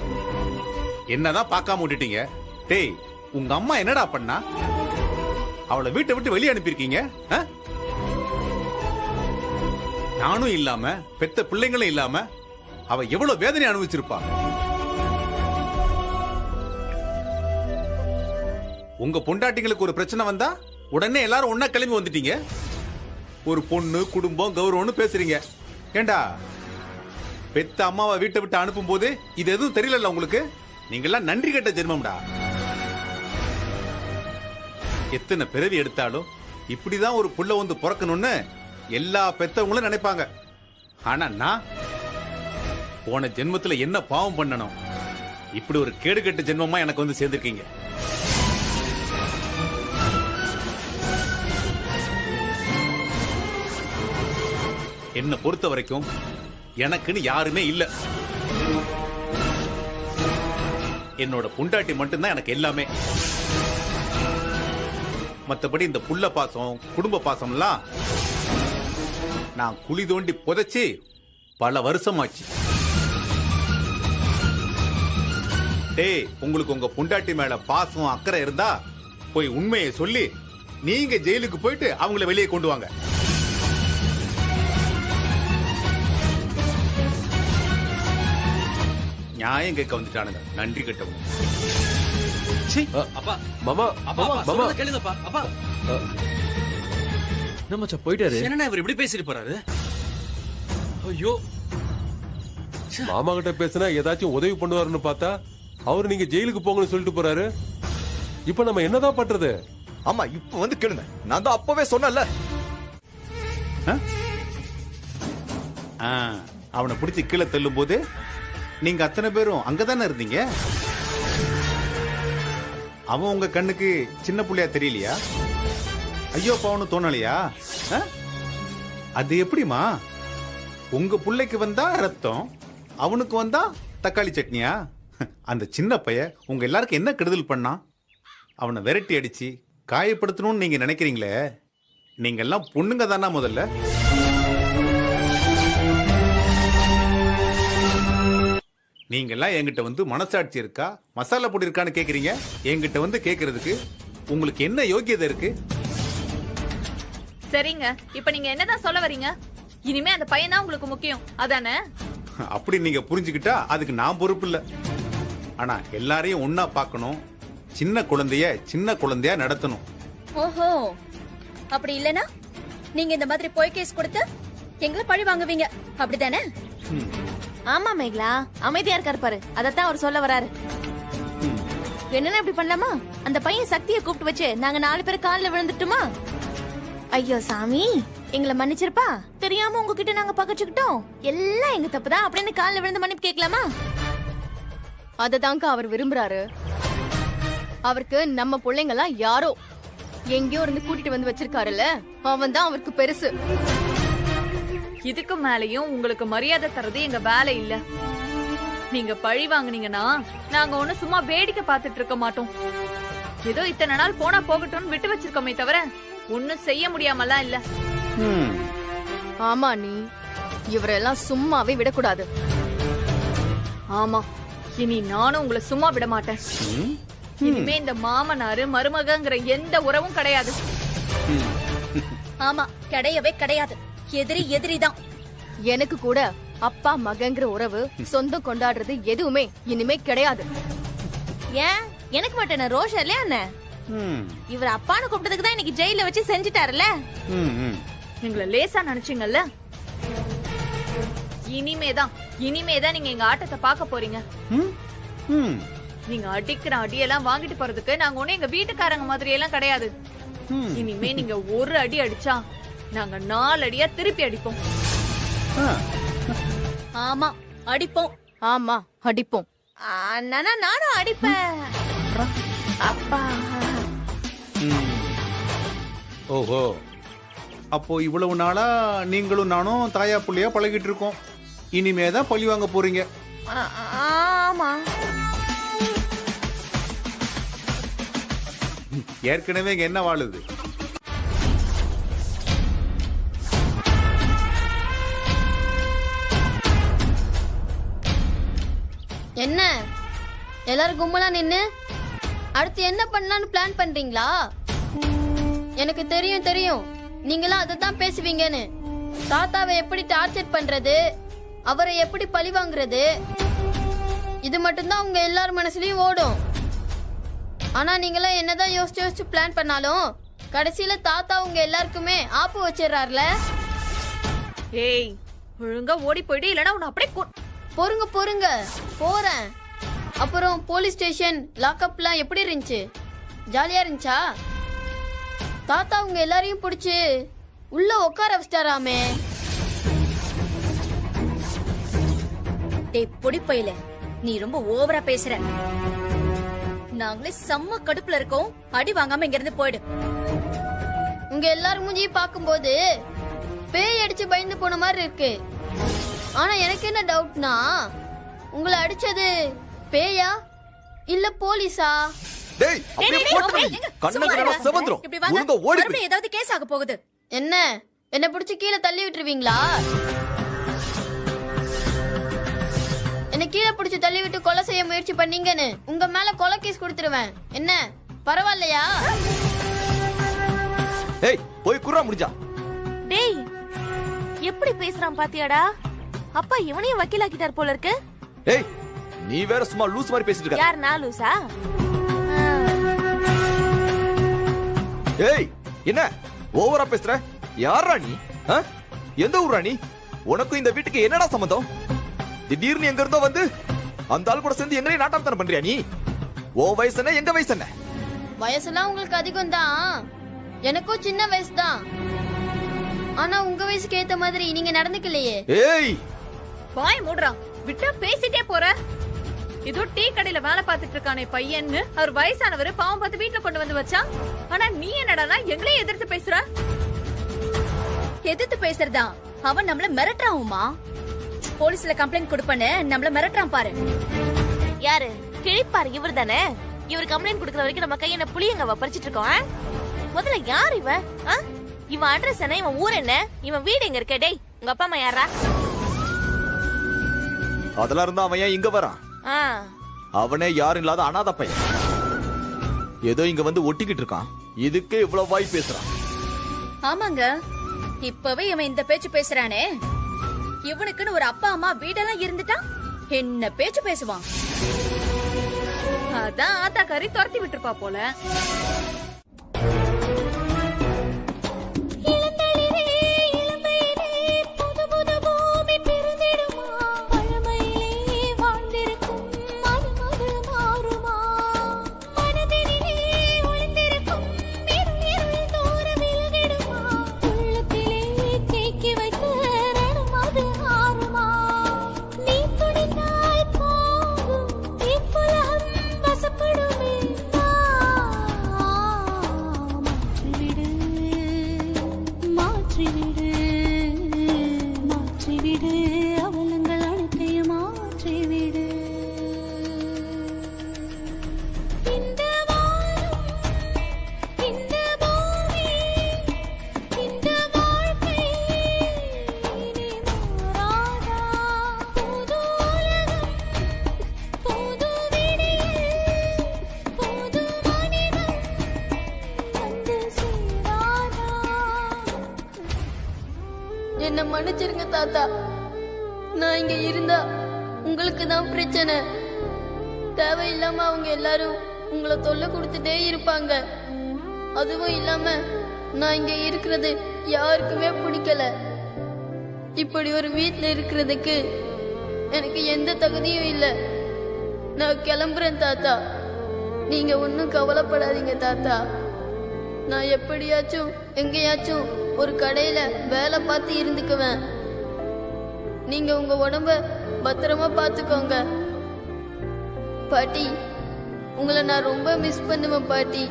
என்னதான் பார்க்காம விட்டுட்டீங்க. டேய், உங்க அம்மா என்னடா பண்ணா? அவளை வீட்டை விட்டு வெளியே அனுப்பியிருக்கீங்க. நானும் இல்லாம, பெத்த பிள்ளைங்களும் இல்லாம அவ எவ்வளவு வேதனை அனுபவிச்சிருப்பா. உங்க பொண்டாட்டிங்களுக்கு ஒரு பிரச்சனை வந்தா உடனே எல்லாரும் ஒன்னா கிளம்பி வந்துட்டீங்க. ஒரு பொண்ணு, குடும்பம், கௌரவம்னு பேசுறீங்க. ஏண்டா, பெத்த அம்மாவை வீட்டை விட்டு அனுப்பும் போது இது எதுவும் தெரியல உங்களுக்கு? நீங்க எல்லாம் நன்றி கெட்ட ஜென்மம்டா. எத்தனை பிறவி எடுத்தாலும் இப்படிதான் ஒரு புள்ள வந்து பிறக்கணும்னு எல்லா பெத்தவங்களும் நினைப்பாங்க. ஆனா நான் போன ஜென்மத்துல என்ன பாவம் பண்ணணும், இப்படி ஒரு கேடுகெட்ட ஜென்மமா எனக்கு வந்து சேர்ந்திருக்கீங்க. என்ன பொறுத்த வரைக்கும் எனக்குன்னு யாருமே இல்ல. என்னோட பொண்டாட்டி மட்டும்தான் எனக்கு எல்லாமே. மத்தபடி இந்த புள்ள பாசம், குடும்ப பாசம்லாம் நான் குழி தோண்டி புதைச்சி பல வருஷமாச்சு. டேய், உங்களுக்கு உங்க பொண்டாட்டி மேல பாசம், அக்கறை இருந்தா போய் உண்மையை சொல்லி நீங்க ஜெயிலுக்கு போயிட்டு அவங்கள வெளியே கொண்டு வாங்க. நியாயம் கேட்க வந்துட்டானுங்க, நன்றி கட்டவும். அப்பா, மாமா, அப்பா, மாமா, கேளுங்கப்பா. அப்பா, என்ன மச்சான் போயிட்டாரு? என்னடா இவர் இப்படி பேசிட்டு போறாரு? ஐயோ, மாமா கிட்ட பேசினா ஏதாச்சும் உதவி பண்ணுவாருன்னு பார்த்தா அவரு நீங்க ஜெயிலுக்கு போங்கன்னு சொல்லிட்டு போறாரு. இப்ப நம்ம என்னதான் பண்றது? ஆமா, இப்ப வந்து கேளுங்க. நான் தான் அப்பவே சொன்னல. அவனை பிடிச்சி கீழே தள்ளும் போது நீங்க அத்தனை பேரும் அங்கதானே இருந்தீங்க. அவன் உங்க கண்ணுக்கு சின்ன புள்ளையா தெரியலையா? ஐயோ பாவனு தோணலையா? அது எப்படிமா? உங்க புள்ளைக்கு வந்தா ரத்தம், அவனுக்கு வந்தா தக்காளி சட்னியா? அந்த சின்ன பைய உங்க எல்லாருக்கும் என்ன கெடுதல் பண்ணா? அவனை விரட்டி அடிச்சு காயப்படுத்தணும்னு நீங்க நினைக்கிறீங்களே, நீங்க எல்லாம் பொண்ணுங்க தானா? முதல்ல நீங்க எல்லாம் என்கிட்ட வந்து மனசாட்சி இருக்கா, மசாலா பொடி இருக்கான்னு கேக்குறீங்க. என்கிட்ட வந்து கேக்குறதுக்கு உங்களுக்கு என்ன யோகியதை இருக்கு? சரிங்க, இப்ப நீங்க என்னதான் சொல்ல வரீங்க? இனிமே அந்த பையன் தான் உங்களுக்கு முக்கியம், அதானே? அப்படி நீங்க புரிஞ்சுக்கிட்டா அதுக்கு நான் பொறுப்பு இல்ல. ஆனா எல்லாரையும் ஒன்னா பார்க்கணும், சின்ன குழந்தைய சின்ன குழந்தையா நடத்தணும். ஓஹோ, அப்படி இல்லனா நீங்க இந்த மாதிரி போய் கேஸ் கொடுத்து எங்களை பழி வாங்குவீங்க, அப்படிதானே? ஆமா மேகலா, அமைதியா இருக்காரு பாரு, அதத்தான் அவர் சொல்ல வராரு. என்னன்னா இப்படி பண்ணலாமா? அந்த பையன் சக்தியை கூப்பிட்டு வச்சு நாங்க 4 பேர் காலில் விழுந்துட்டுமா? ஐயோ சாமி, எங்களை மன்னிச்சிருப்பா, தெரியாம உங்ககிட்ட நாங்க பகச்சுக்கிட்டோம், எல்லாம் எங்க தப்புதான் அப்படின்னு காலில் விழுந்து மன்னிப்பு கேட்கலாமா? அததாங்க அவர் விரும்புறாரு. அவருக்கு நம்ம பிள்ளைங்கெல்லாம் யாரோ எங்கேயோ இருந்து கூட்டிட்டு வந்து வச்சிருக்காருல்ல, அவன் தான் அவருக்கு பெருசு. இதுக்கு மேலயும் உங்களுக்கு மரியாதை தரது எங்க வேலை இல்ல. நீங்க பழி வாங்குனீங்கன்னா நாங்க ஒண்ணு சும்மா வேடிக்கை பார்த்துட்டு இருக்க மாட்டோம். ஏதோ இத்தனை நாள் போனா போகட்டும்னு விட்டு வச்சிருக்கோமே தவிர ஒன்னும் செய்ய முடியாமலாம் இல்ல. ஆமா, நீ இவரெல்லாம் சும்மாவே விடக்கூடாது. ஆமா, இனி நானும் உங்களை சும்மா விட மாட்டேன். இனிமே இந்த மாமனாரு மருமகங்கிற எந்த உறவும் கிடையாது. ஆமா, கிடையவே கிடையாது. எதிரி எதிரிதான். எனக்கு கூட அப்பா மகங்கிற உறவு சொந்தம் கொண்டாடுறது எதுவுமே இனிமே கிடையாது. ஏன் எனக்கு மட்டும் என்ன ரோஷம் இல்லையா அண்ணன்? இவர் அப்பான்னு கூப்பிட்டதுக்கு தான் இன்னைக்கு ஜெயில வச்சு செஞ்சுட்டாருல்ல. எங்களை லேசா நினைச்சீங்கல்ல. இனிமேதான் நீங்க எங்க ஆட்டத்தை பார்க்க போறீங்க. நீங்க அடிக்கிற அடியெல்லாம் வாங்கிட்டு போறதுக்கு நாங்க ஒண்ணு எங்க வீட்டுக்காரங்க மாதிரி எல்லாம் கிடையாது. இனிமே நீங்க ஒரு அடி அடிச்சா நாங்க 4 அடியா திருப்பி அடிப்போம். ஆமா, அடிப்போம். ஆமா, அடிப்போம். நானும் அடிப்பேன். அப்பா. ஓஹோ, அப்போ இவ்வளவு நாளா நீங்களும் நானும் தாயா புள்ளையா பழகிட்டு இருக்கோம். இனிமேதான் பழி வாங்க போறீங்க. ஆமா, ஏற்கனவே இங்க என்ன வாழுது? என்ன எல்லாரும் கும்பலா நின்னு அடுத்து என்ன பண்ணலாம்னு பிளான் பண்றீங்களா? எனக்கு தெரியும் நீங்களா அததான் பேசுவீங்கன்னு. தாத்தாவை எப்படி டார்ச்சர் பண்றது, அவரை எப்படி பழி வாங்குறது, இது மட்டும்தான் உங்க எல்லாரும் மனசுலயும் ஓடும். ஆனா நீங்களா என்னதான் யோசிச்சு பிளான் பண்ணாலும் கடைசியில தாத்தா உங்க எல்லாருக்குமே ஆப்பு வச்சிடறாருல. ஏய், ஒழுங்கா ஓடி போயிடு, இல்லனா உன்னை அப்படியே பொறுங்க போறேன். அப்புறம் போலீஸ் ஸ்டேஷன் லாக்அப்லாம் எப்படி இருந்துச்சு? ஜாலியா இருந்துச்சா? தாத்தா உங்க எல்லாரையும் பிடிச்சு உள்ள உட்கார வச்சிட்டாராமே. டேய் பொடிப்பையில, நீ ரொம்ப ஓவரா பேசுற. நாங்களே செம்ம கடுப்புல இருக்கோம். அடி வாங்காம இங்க இருந்து போயிடு. உங்க எல்லாரும் மூஞ்சியும் பாக்கும்போது பேய் அடிச்சு பயந்து போன மாதிரி இருக்கு. ஆனா எனக்கு என்ன டவுட்னா, உங்களை அடிச்சது பேயா இல்ல போலீஸா? டேய், அப்படியே போட்டு கண்ணகரமா செவந்துரும். ஒழுங்கா ஓடி போய். ஏதாவது கேஸ் ஆக போகுது. என்ன பிடிச்சு கீழே தள்ளி விட்டுருவீங்களா? என்ன கீழே பிடிச்சு தள்ளி விட்டு கொலை செய்ய முயற்சி பண்ணீங்கன்னு உங்க மேல கொலை கேஸ் கொடுத்துருவேன். என்ன பரவாயில்லையா? டேய், போய் குர்ரா முடிஞ்சா. டேய், எப்படி பேசுறான் பாத்தியாடா? அப்பா இவனையும் வக்கீலாக்கிட்டார் போல இருக்கு. ஏய், நீ வேற சும்மா லூஸ் மாதிரி பேசிட்டு இருக்க. யார் நான் லூசா? ஏய், என்ன ஓவரா பேசுற? யாரா நீ? எந்த ஊரா நீ? உனக்கும் இந்த வீட்டுக்கு என்னடா சம்பந்தம்? திடீர்னு எங்க இருந்தோ வந்து அந்த ஆள் கூட சேர்ந்து எங்களையும் நாட்டாமத்தனம் பண்றியா நீ? ஓ வயசு என்ன, எங்க வயசு என்ன? வயசுலாம் உங்களுக்கு அதிகம் தான். எனக்கும் சின்ன வயசு தான். ஆனா உங்க வயசுக்கு ஏத்த மாதிரி நீங்க நடந்துக்கலையே. ஏய், வாய் மூடுறா. விட்டா பேசிட்டே போற. ஏதோ டீ கடையில வேலை பார்த்துட்டு இருக்கானே பையன்னு அவர் வயசானவரு பாவம் பார்த்து வீட்டுல கொண்டு வந்து வச்சா. ஆனா நீ என்னடா எங்களையும் எதிர்த்து பேசுற? எதிர்த்து பேசுறதா? அவன் நம்மள மிரட்டுறாவுமா. போலீஸ்ல கம்ப்ளைண்ட் கொடுப்பன்னு நம்மள மிரட்டுறான் பாரு. யாரு கிழிப்பாரு? இவர் தானே. இவர் கம்ப்ளைண்ட் கொடுக்கற வரைக்கும் நம்ம கையில புளியங்க பறிச்சிட்டு இருக்கோம். முதல்ல யார் இவன்? இவன் அட்ரஸ் என்ன? இவன் ஊர் என்ன? இவன் வீடு எங்க இருக்க? டேய், உங்க அப்பா அம்மா யாரா? அதெல்லாம் இருந்தா அவன் ஏன் இங்க வரான்? அவனே யாரும் இல்லாத அனாதை பையன். ஏதோ இங்க வந்து ஒட்டிக்கிட்டு இருக்கான். இதுக்கே இவ்வளவு வாய் பேசுறான். ஆமாங்க, இப்பவே இவன் இந்த பேச்சு பேசுறானே. இவனுக்குன்னு ஒரு அப்பா அம்மா வீடெல்லாம் இருந்துட்டா என்ன பேச்சு பேசுவான்? அதான் ஆத்தாக்காரி துரத்தி விட்டுருப்பா போல. என்ன மன்னிச்சிருங்க தாத்தா. நான் இங்க இருந்தா உங்களுக்கு தான் பிரச்சனை. தேவையில்லாம அவங்க எல்லாரும் உங்களை தொல்லை கொடுத்துட்டே இருப்பாங்க. அதுவும் இல்லாம நான் இங்க இருக்கிறது யாருக்குமே பிடிக்கல. இப்படி ஒரு வீட்டுல இருக்கிறதுக்கு எனக்கு எந்த தகுதியும் இல்லை. நான் கிளம்புறேன் தாத்தா. நீங்க ஒன்னும் கவலைப்படாதீங்க தாத்தா. நான் எப்படியாச்சும் எங்கேயாச்சும் ஒரு கடையில வேலை பார்த்து இருந்துக்குவேன். நீங்க உங்க உடம்ப பத்திரமா பாத்துக்கோங்க பாட்டி. உங்களை நான் ரொம்ப மிஸ் பண்ணுவேன் பாட்டி.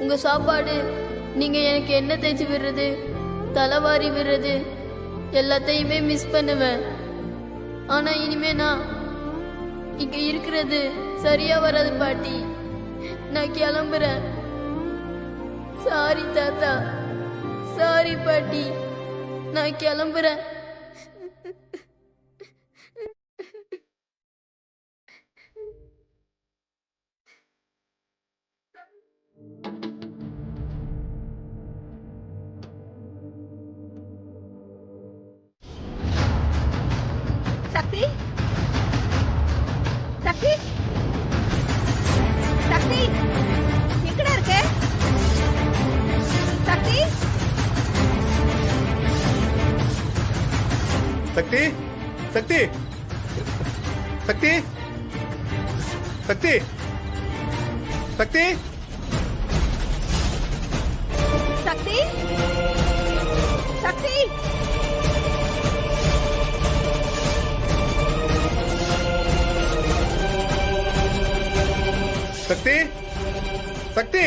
உங்க சாப்பாடு, நீங்க எனக்கு என்ன தேய்ச்சி விடுறது, தலைவாரி விடுறது எல்லாத்தையுமே மிஸ் பண்ணுவேன். ஆனா இனிமே நான் இங்க இருக்கிறது சரியா வராது பாட்டி. நான் கிளம்புறேன். சாரி தாத்தா, சாரி பாட்டி, நான் கிளம்புறேன். சக்தி, சக்தி, சக்தி, எங்கடா இருக்க? சக்தி, சக்தி, சக்தி, சக்தி, சக்தி, சக்தி, சக்தி, சக்தி, சக்தி, சக்தி, சக்தி,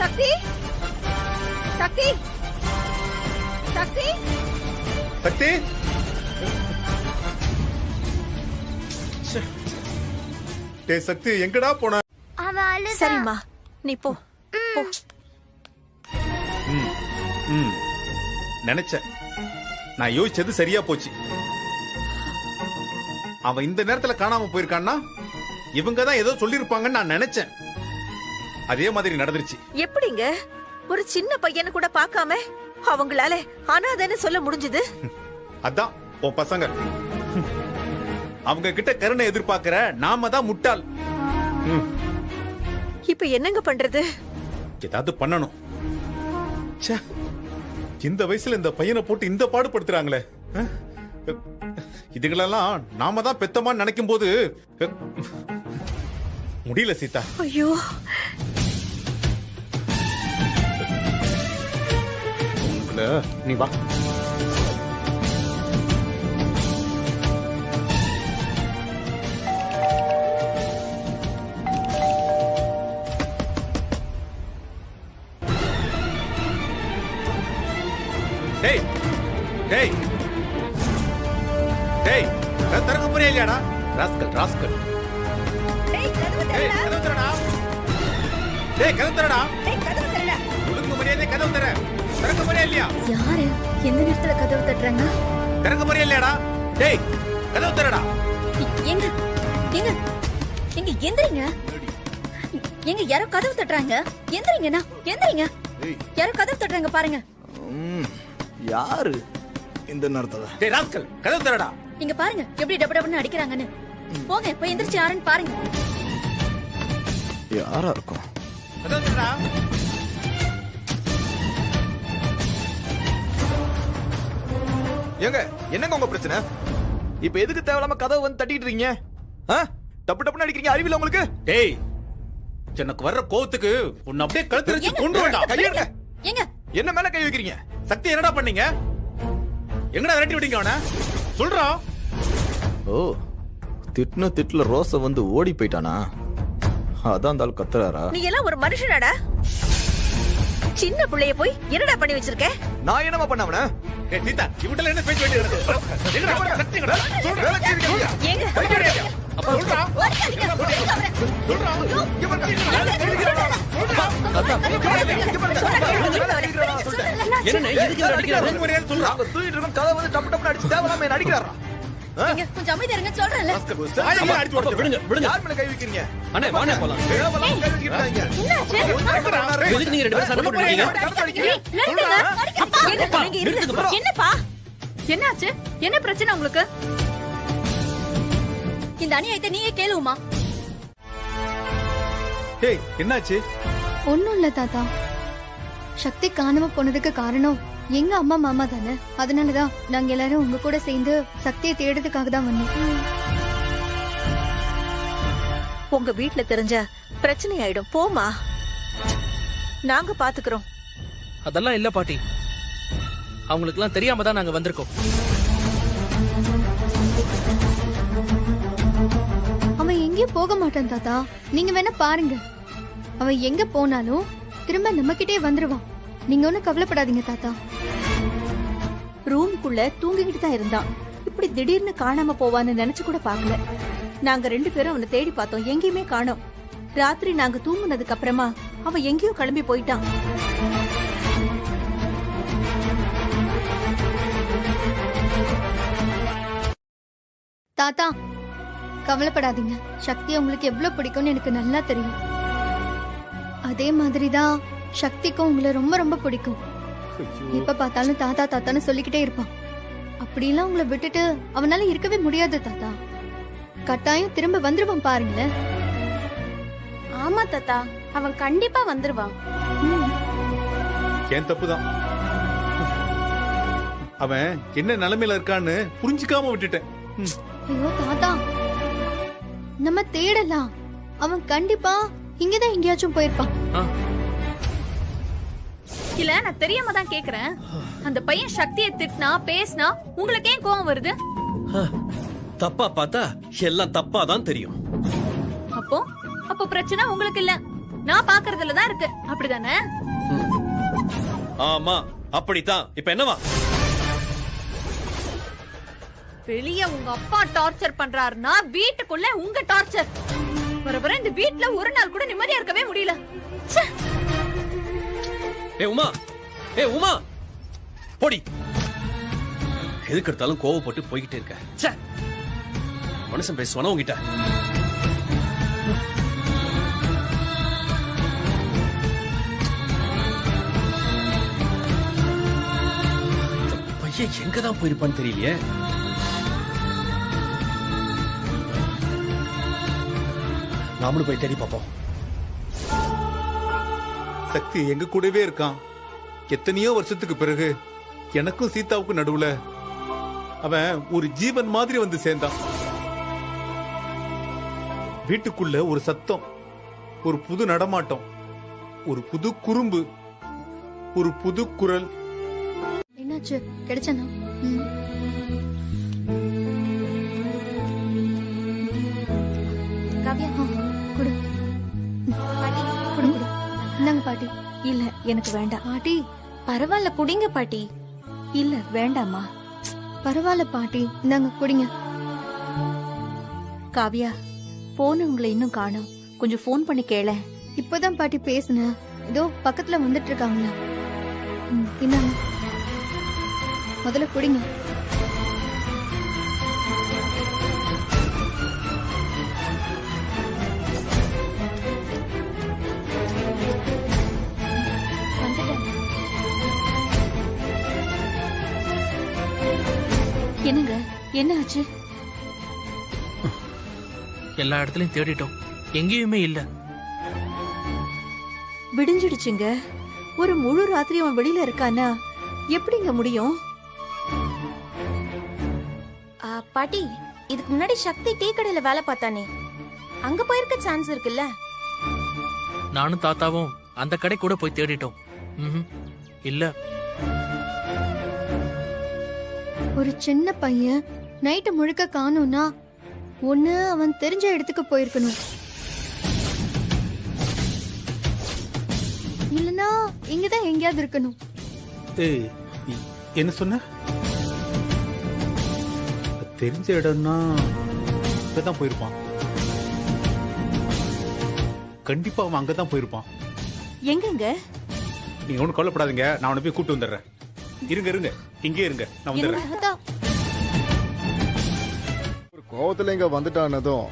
சக்தி, சக்தி, சக்தி, சக்தி. டேய் சக்தி, எங்கடா போன? சரிம்மா, நீ போ போ. நினைச்சேன். நான் யோசிச்சது சரியா போச்சு. அவன் இந்த நேரத்துல காணாம போயிருக்கான்னா இவங்க தான் ஏதோ சொல்லிருப்பாங்கன்னு நான் நினைச்சேன். அதே மாதிரி நடந்துருச்சு. எப்படிங்க ஒரு சின்ன பையனை கூட பார்க்காம அவங்களால அனாதைன்னு சொல்ல முடிஞ்சது? அதான் உன் பசங்க. அவங்க கிட்ட கருணை எதிர்பார்க்கிற நாம தான் முட்டாள். இப்ப என்னங்க பண்றது? ஏதாவது பண்ணணும். ச்சே, இந்த வயசுல இந்த பையனை போட்டு இந்த பாடுபடுத்துறாங்களே. இதுகளெல்லாம் நாம தான் பெத்தமான்னு நினைக்கும் போது முடியல சீதா. ஐயோ, நீ வா. டேய் டேய் டேய், திறக்க போறியா இல்லையாடா? Rascal rascal. டேய் கதவு திறடா. டேய் கதவு திறடா. ஒழுங்கு மரியாதை கதவு திற. திறக்க போறியா இல்லையா? யாரு எந்த நேரத்துல கதவு தட்டுறாங்க? திறக்க போறியா இல்லையாடா? டேய் கதவு திறடா. எங்க எங்க எங்க எந்திரிங்க. எங்க யாரோ கதவு தட்டுறாங்க. எந்திரிங்கண்ணா, எந்திரிங்க. யாரோ கதவு தட்டுறாங்க பாருங்க. யாரு இந்த நேரத்துல? டேய் ராஸ்கல், கதவு திறடா. இங்க பாருங்க எப்படி டப டபன்னு அடிக்கிறாங்கன்னு. போங்க போய் எந்திரிச்சு யாருன்னு பாருங்க. யாரா இருக்கும்? கதவு திறடா. ஏங்க என்னங்க உங்க பிரச்சனை? இப்ப எதுக்கு தேவையில்லாம கதவை வந்து தட்டிட்டு இருக்கீங்க? டப்பு டப்புன்னு அடிக்கிறீங்க, அறிவில்ல உங்களுக்கு? டேய், எனக்கு வர்ற கோவத்துக்கு உன்னை அப்படியே கழுத்து கொண்டு வேண்டாம். கையெடுங்க. ஏங்க என்ன மேல கை வைக்கிறீங்க? சக்தி என்னடா பண்ணீங்க? எங்கடா விரட்டி விட்டீங்க அவனை? சொல்றா. ஓ, திட்டுன திட்டுல ரோச வந்து ஓடி போயிட்டானா? அதான் அந்த ஆள் கத்துறாரா? நீ எல்லாம் ஒரு மனுஷனாடா? சின்ன பிள்ளைய போய் என்னடா பண்ணி வச்சிருக்க? நான் என்னமா பண்ணவன? ஏய் சீதா, இவட்டல என்ன பேச்சு வேண்டியது இருக்கு? எங்கடா சக்திங்கடா? சொல்றா. ஏங்க அப்ப சொல்றா. சொல்றா. என்ன எதுக்கு இவர் அடிக்கிறாரு? சொல்றா. அவங்க தூக்கிட்டு இருக்க கதவை வந்து டப்பு டப்புன்னு அடிச்சு தேவலாம என்ன அடிக்கிறாரா? கொஞ்சம் அமைதியா இருங்க சொல்றேன்ல. விடுங்க விடுங்க. யார் மேல கை வைக்கிறீங்க? அண்ணே வாண்ணே போலாம். என்னாச்சு? எதுக்கு நீங்க ரெண்டு பேரும் சண்டை போட்டுருக்கீங்க? என்னப்பா என்னாச்சு? என்ன பிரச்சனை உங்களுக்கு? இந்த அநியாயத்தை நீயே கேளுமா? ஏய் என்னாச்சு? ஒண்ணும் இல்ல தாத்தா. சக்தி காணாம போனதுக்கு காரணம் எங்க அம்மா மாமா தானே. அதனாலதான் நாங்க எல்லாரும் உங்க கூட சேர்ந்து சக்தியை தேடுறதுக்காக தான் வந்தோம். உங்க வீட்ல தெரிஞ்ச பிரச்சனை ஆயிடும். போமா, நாங்க பாத்துக்கிறோம். அதெல்லாம் இல்ல பாட்டி, அவங்களுக்கு எல்லாம் தெரியாம தான் நாங்க வந்திருக்கோம். அவன் எங்கேயும் போக மாட்டான் தாத்தா. நீங்க வேணா பாருங்க. அவன் எங்க போனாலும் திரும்ப நம்ம கிட்டே வந்துருவான். நீங்க ஒண்ணும் கவலைப்படாதீங்க தாத்தா. ரூமுக்குள்ள தூங்கிக்கிட்டு தான் இருந்தான். இப்படி திடீர்னு காணாம போவான்னு நினைச்சு கூட பாக்கல. நாங்க 2 பேரும் அவனை தேடி பார்த்தோம், எங்கேயுமே காணோம். ராத்திரி நாங்க தூங்குனதுக்கு அப்புறமா அவன் எங்கேயோ கிளம்பி போயிட்டான். தாத்தா கவலைப்படாதீங்க. சக்தி உங்களுக்கு எவ்வளவு பிடிக்கும்னு எனக்கு நல்லா தெரியும். அதே மாதிரிதான் சக்திக்கும் உங்களை ரொம்ப ரொம்ப பிடிக்கும். எப்ப பார்த்தாலும் தாத்தா தாத்தான்னு சொல்லிக்கிட்டே இருப்பான். அப்படிலாம் உங்களை விட்டுட்டு அவனால இருக்கவே முடியாது தாத்தா. கட்டாயம் திரும்ப வந்துருவான் பாருங்களேன். ஆமா தாத்தா, அவன் கண்டிப்பா வந்துருவான். ஏன் தப்புதான். அவன் என்ன நிலைமையில இருக்கான்னு புரிஞ்சுக்காம விட்டுட்டேன். ஐயோ தாத்தா, நம்ம தேடலாம். அவன் கண்டிப்பா இங்கதான் எங்கேயாச்சும் போயிருப்பான். இல்ல, நான் தெரியாம தான் கேக்குறேன். அந்த பையன் சக்தியை திட்டினா பேசினா உங்களுக்கு ஏன் கோவம் வருது? தப்பா பார்த்தா எல்லாம் தப்பா தான் தெரியும். அப்போ பிரச்சனை உங்களுக்கு இல்ல, நான் பாக்குறதுல தான் இருக்கு. அப்படிதானே? ஆமா அப்படித்தான். இப்ப என்னவா? வெளிய உங்க அப்பா டார்ச்சர் பண்றாருன்னா வீட்டுக்குள்ள உங்க டார்ச்சர். வர இந்த வீட்ல ஒரு நாள் கூட நிம்மதியா இருக்கவே முடியல. உமா போடி. எதுக்கு எடுத்தாலும் கோவப்பட்டு போய்கிட்டே இருக்க. மனுஷன் பேசுவானா உங்ககிட்ட? பையன் எங்கதான் போயிருப்பான்னு தெரியலையே. நாமளும் போய் தேடி பார்ப்போம். சக்தி எங்க கூடவே இருக்கான். எத்தனையோ வருஷத்துக்கு பிறகு எனக்கும் சீதாவுக்கும் நடுவுல அவன் ஒரு ஜீவன் மாதிரி வந்து சேர்ந்தான். வீட்டுக்குள்ள ஒரு சத்தம், ஒரு புது நடமாட்டம், ஒரு புது குறும்பு, ஒரு புது குரல். என்னாச்சு? கிடைச்சானா? காவியா குடு. பாட்டி குடு குடு. இந்தாங்க பாட்டி. இல்ல எனக்கு வேண்டாம். பாட்டி பரவாயில்ல குடிங்க பாட்டி. இல்ல வேண்டாமா. பரவாயில்ல பாட்டி, இந்தாங்க குடிங்க. காவியா, போனவங்களை இன்னும் காணோம். கொஞ்சம் போன் பண்ணி கேள. இப்பதான் பாட்டி பேசுன. இதோ பக்கத்துல வந்துட்டு இருக்காங்களா? இந்தாங்க முதல்ல குடிங்க. என்னங்க, என்ன ஆச்சு? எல்லா இடத்துலயும் தேடிட்டோம், எங்கேயுமே இல்ல. விடிஞ்சிடுச்சுங்க. ஒரு முழு ராத்திரி அவன் வெளியில இருக்கானா? எப்படிங்க முடியும்? பாட்டி, இதுக்கு முன்னாடி சக்தி டீ கடையில வேலை பார்த்தானே, அங்க போயிருக்க சான்ஸ் இருக்குல்ல? நானும் தாத்தாவும் அந்த கடை கூட போய் தேடிட்டோம். இல்ல. ஒரு சின்ன பையன் நைட்டு முழுக்க காணோம்னா ஒண்ணு அவன் தெரிஞ்ச இடத்துக்கு போயிருக்கணும், இல்லனா இங்கதான் எங்கேயாவது இருக்கணும். என்ன சொன்ன? தெரிஞ்ச இடம்னா அங்கதான் போயிருப்பான். கண்டிப்பா அவன் அங்கதான் போயிருப்பான். எங்கங்க? நீங்க ஒன்னும் கவலைப்படாதீங்க, நான் அவனை போய் கூட்டு வந்துடுறேன். இருங்க இருங்க, இங்கே இருங்க, நான் வந்துடுறேன். கோவத்துல இங்க வந்துட்டானதும்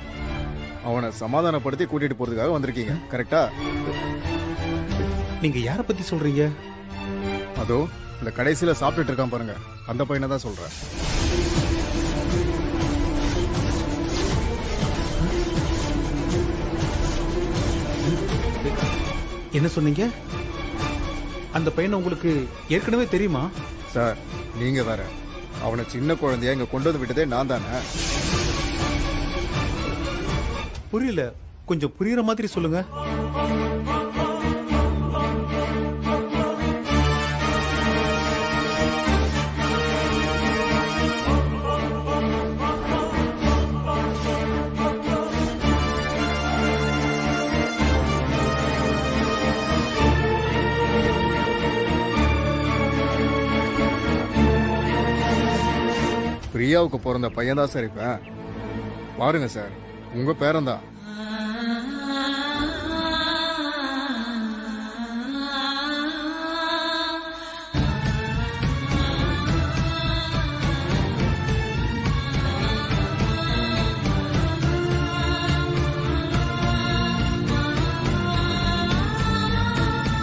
அவனை சமாதானப்படுத்தி கூட்டிட்டு போறதுக்காக வந்திருக்கீங்க கரெக்டா? நீங்க யார பத்தி சொல்றீங்க? அதோ இந்த கடைசியில சாப்பிட்டுட்டு இருக்கான் பாருங்க, அந்த பையனை தான் சொல்றேன். என்ன சொன்னீங்க? அந்த பையனை உங்களுக்கு ஏற்கனவே தெரியுமா? சார் நீங்க வேற, அவனை சின்ன குழந்தைய இங்க கொண்டு வந்து விட்டதே நான் தானே. புரியல, கொஞ்சம் புரியுற மாதிரி சொல்லுங்க. பிரியாவுக்கு பிறந்த பையன் தான் சார் இப்ப. பாருங்க சார், உங்க பேரன் தான்.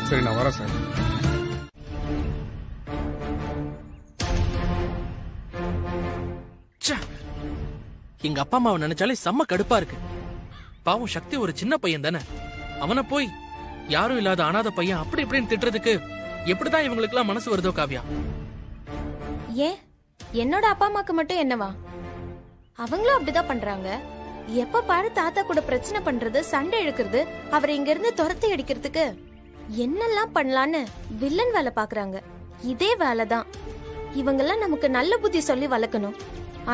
சரி நான் வரேன் சார். எங்க அப்பா அம்மாவை நினைச்சாலே செம்ம கடுப்பா இருக்கு. பாவம் சக்தி ஒரு சின்ன பையன் தானே, அவனை போய் யாரும் இல்லாத அனாத பையன் அப்படி இப்படின்னு திட்டுறதுக்கு எப்படிதான் இவங்களுக்கு எல்லாம் மனசு வருதோ காவியா? ஏன் என்னோட அப்பா அம்மாக்கு மட்டும் என்னவா? அவங்களும் அப்படிதான் பண்றாங்க. எப்ப பாரு தாத்தா கூட பிரச்சனை பண்றது, சண்டை இழுக்கிறது, அவரை இங்க இருந்து துரத்தி அடிக்கிறதுக்கு என்னெல்லாம் பண்ணலான்னு வில்லன் வேலை பாக்குறாங்க. இதே வேலைதான். இவங்கெல்லாம் நமக்கு நல்ல புத்தி சொல்லி வளர்க்கணும்.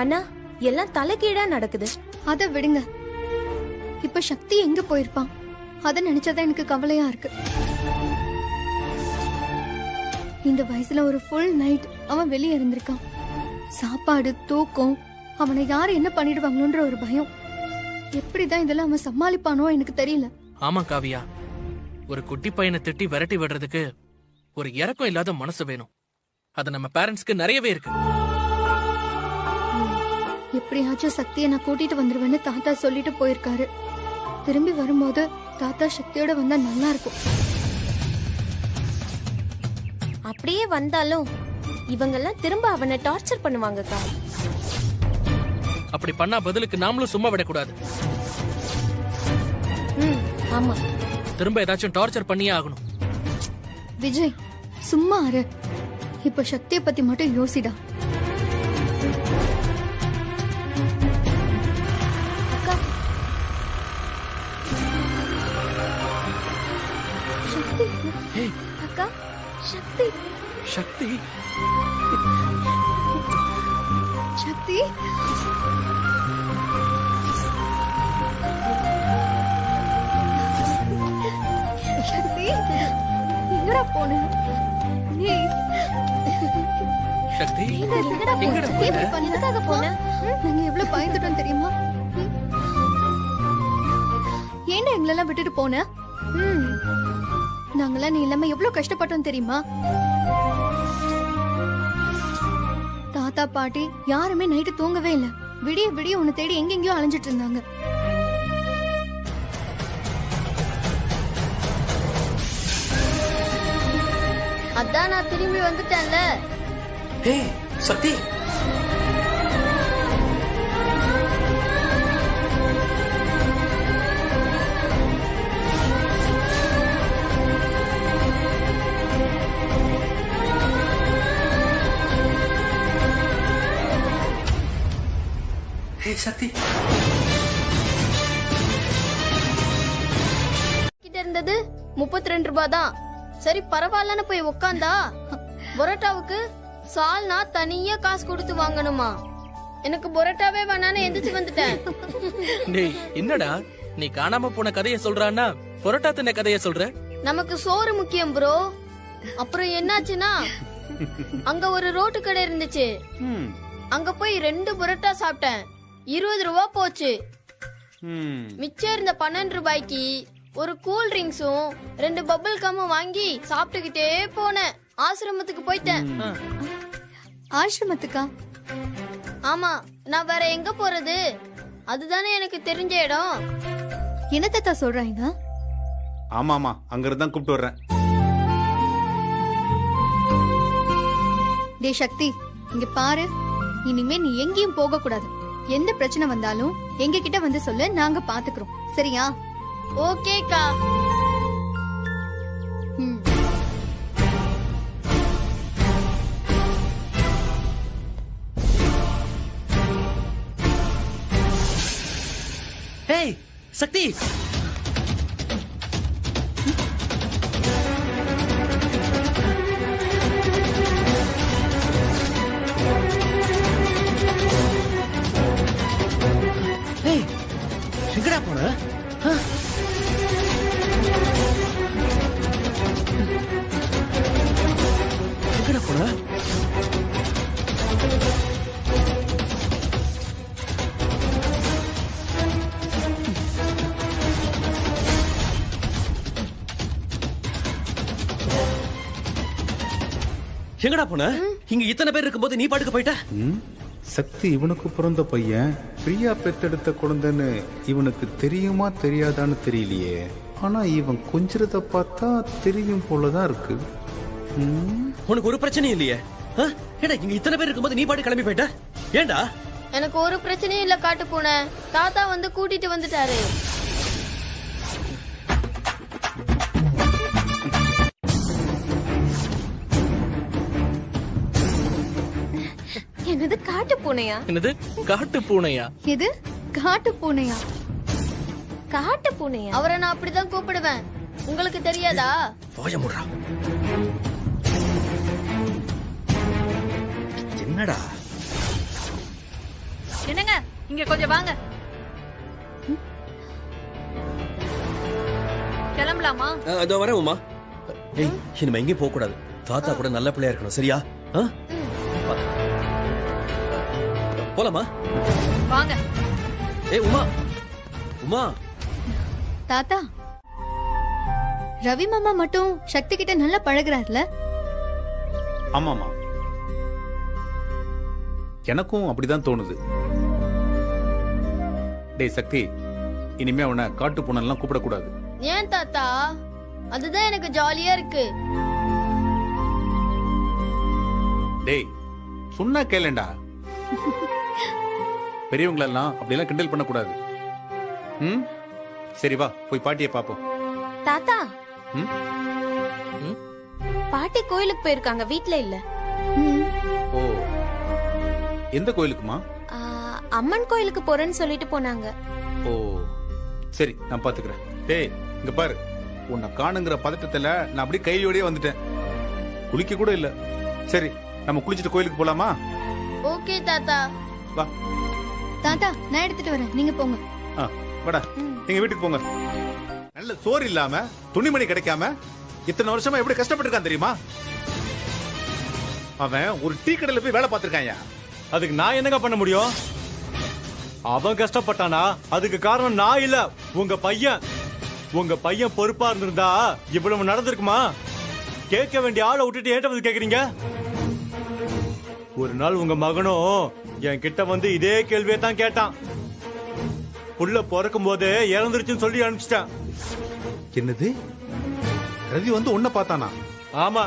ஆனா எல்லாம் தலைகீழா நடக்குது. அத விடுங்க. இப்ப சக்தி எங்க போயிருப்பான்? அத நினைச்சதான் எனக்கு கவலையா இருக்கு. இந்த வயசுல ஒரு ஃபுல் நைட் அவன் வெளியே இருந்திருக்கான். சாப்பாடு, தூக்கம், அவனை யாரு என்ன பண்ணிடுவாங்களோன்ற ஒரு பயம். எப்படிதான் இதெல்லாம் அவன் சமாளிப்பானோ எனக்கு தெரியல. ஆமா காவியா, ஒரு குட்டி பையனை திட்டி விரட்டி விடுறதுக்கு ஒரு இறக்கம் இல்லாத மனசு வேணும். அது நம்ம பேரண்ட்ஸ்க்கு நிறையவே இருக்கு. எப்படியாச்சும் சக்தியை நான் கூட்டிட்டு வந்துருவேன்னு தாத்தா சொல்லிட்டு போயிருக்காரு. திரும்பி வரும்போது தாத்தா சக்தியோட வந்தா நல்லா இருக்கும். அப்படியே வந்தாலும் இவங்கெல்லாம் திரும்ப அவனை டார்ச்சர் பண்ணுவாங்கக்கா. அப்படி பண்ணா பதிலுக்கு நாமளும் சும்மா விடக்கூடாது. ஆமா, திரும்ப ஏதாச்சும் டார்ச்சர் பண்ணியே ஆகணும். விஜய் சும்மா இரு. இப்ப சக்தியை பத்தி மட்டும் யோசிடா. அக்கா, சக்தி சக்தி சக்தி சக்தி எங்கடா போன? சக்தி எங்கடா போன? நாங்க எவ்வளவு பயந்துட்டோம் தெரியுமா? ஏன்டா எங்களெல்லாம் விட்டுட்டு போன? நாங்களாம் நீ இல்லாம எவ்வளவு கஷ்டப்பட்டோம் தெரியுமா? தாத்தா பாட்டி யாருமே நைட்டு தூங்கவே இல்ல. விடிய விடிய உன்னை தேடி எங்கெங்கயோ அலைஞ்சிட்டு இருந்தாங்க. அதான் நான் திரும்பி வந்துட்டேன்ல. ஏய் சக்தி, சக்தி கிட்ட இருந்தது 32 ரூபாய் தான். சரி பரவாயில்லன்னு போய் உக்காந்தா பொரோட்டாவுக்கு சால்னா தனியா காசு கொடுத்து வாங்கணுமா? எனக்கு பொரோட்டாவே வேணான்னு எந்திரிச்சு வந்துட்டேன். டேய் என்னடா நீ காணாம போன கதைய சொல்றான்னா பொரோட்டா தின்ன கதைய சொல்ற? நமக்கு சோறு முக்கியம் ப்ரோ. அப்புறம் என்னாச்சுன்னா அங்க ஒரு ரோட்டு கடை இருந்துச்சு. அங்க போய் 2 பொரோட்டா சாப்பிட்டேன். 20 ரூபாய் போச்சு. மிச்சம் இருந்த 12 ரூபாய்க்கு ஒரு கூல் ட்ரிங்க்ஸும் 2 பபிள் கம்மும் வாங்கி சாப்பிட்டுக்கிட்டே போனேன். ஆசிரமத்துக்கு போயிட்டேன். ஆசிரமத்துக்கா? ஆமா, நான் வேற எங்க போறது? அதுதானே எனக்கு தெரிஞ்ச இடம். என்ன தாத்தா சொல்றாங்க? ஆமாமா, அங்க இருந்து தான் கூப்பிட்டு வர்றேன். டே சக்தி, இங்க பாரு, இனிமே நீ எங்கேயும் போக கூடாது. எந்த பிரச்சனை வந்தாலும் எங்க கிட்ட வந்து சொல்லு, நாங்க பாத்துக்கிறோம். சரியா? ஓகேக்கா. ஏய் சக்தி, ஏய் எங்கடா போன? எங்கடா போன? எங்கடா போன? இங்க இத்தனை பேர் இருக்கும்போது நீ பாட்டுக்கு போயிட்ட? சக்தி இவனுக்கு பிறந்த பையன், பிரியா பெத்தெடுத்த குழந்தைன்னு இவனுக்கு தெரியுமா தெரியாதான்னு தெரியலையே. ஆனா இவன் கொஞ்சிறத பார்த்தா தெரியும் போலதான் இருக்கு. உனக்கு ஒரு பிரச்சனையும் இல்லையே? ஏடா இங்க இத்தனை பேர் இருக்கும்போது நீ பாட்டு கிளம்பி போயிட்ட? ஏண்டா? எனக்கு ஒரு பிரச்சனையும் இல்ல காட்டு பூனை. தாத்தா வந்து கூட்டிட்டு வந்துட்டாரு. என்னது காட்டு பூனையா? என்னது காட்டு பூனையா? இது காட்டு பூனையா? காட்டு பூனையா? அவரை நான் அப்படிதான் கூப்பிடுவேன். உங்களுக்கு தெரியாதா? வாய மூடுடா. என்னடா? என்னங்க, இங்க கொஞ்சம் வாங்க. கிளம்பலாமா? அதோ வரேன் உமா. ஏய் இனிமே எங்கேயும் போக கூடாது. தாத்தா கூட நல்ல பிள்ளையா இருக்கணும். சரியா? போலாமா? வாங்க. ஏய் உமா, உமா. தாத்தா, ரவி மாமா மட்டும் சக்தி கிட்ட நல்லா பழகுறாருல? ஆமாமா, எனக்கும் அப்படிதான் தோணுது. டேய் சக்தி, இனிமே அவனை காட்டு பூனெல்லாம் கூப்பிடக்கூடாது. ஏன் தாத்தா? அதுதான் எனக்கு ஜாலியா இருக்கு. டேய் சொன்னா கேளேண்டா. பெரியவங்களெல்லாம் அப்படியெல்லாம் கிண்டல் பண்ணக்கூடாது. சரி வா போய் பாட்டியை பாப்போம். தாத்தா, பாட்டி கோயிலுக்கு போயிருக்காங்க, வீட்ல இல்ல. ஓ, எந்த கோயிலுக்குமா? அம்மன் கோயிலுக்கு போறேன்னு சொல்லிட்டு போனாங்க. ஓ சரி, நான் பாத்துக்கிறேன். டேய் இங்க பாரு, உன்னை காணுங்கிற பதட்டத்துல நான் அப்படியே கையோடயே வந்துட்டேன். குளிக்க கூட இல்ல. சரி நம்ம குளிச்சுட்டு கோயிலுக்கு போலாமா? ஓகே தாத்தா. வா. தாத்தா நான் எடுத்துட்டு வரேன், நீங்க போங்க. வாடா, நீங்க வீட்டுக்கு போங்க. நல்ல சோறு இல்லாம துணிமணி கிடைக்காம இத்தனை வருஷமா எப்படி கஷ்டப்பட்டிருக்கான் தெரியுமா? அவன் ஒரு டீ கடையில போய் வேலை பார்த்திருக்கான். அதுக்கு நான் என்னங்க பண்ண முடியும்? அவன் கஷ்டப்பட்டானா அதுக்கு காரணம் நான் இல்ல, உங்க பையன். உங்க பையன் பொறுப்பா இருந்திருந்தா இவ்வளவு நடந்திருக்குமா? கேட்க வேண்டிய ஆளை விட்டுட்டு ஏட்ட வந்து கேக்குறீங்க? ஒரு நாள் உங்க மகனும் என் கிட்ட வந்து இதே கேள்வியை தான் கேட்டான். புள்ள பிறக்கும் போது இறந்துருச்சுன்னு சொல்லி அனுப்பிச்சிட்டேன். என்னது? ரவி வந்து உன்னை பார்த்தானா? ஆமா,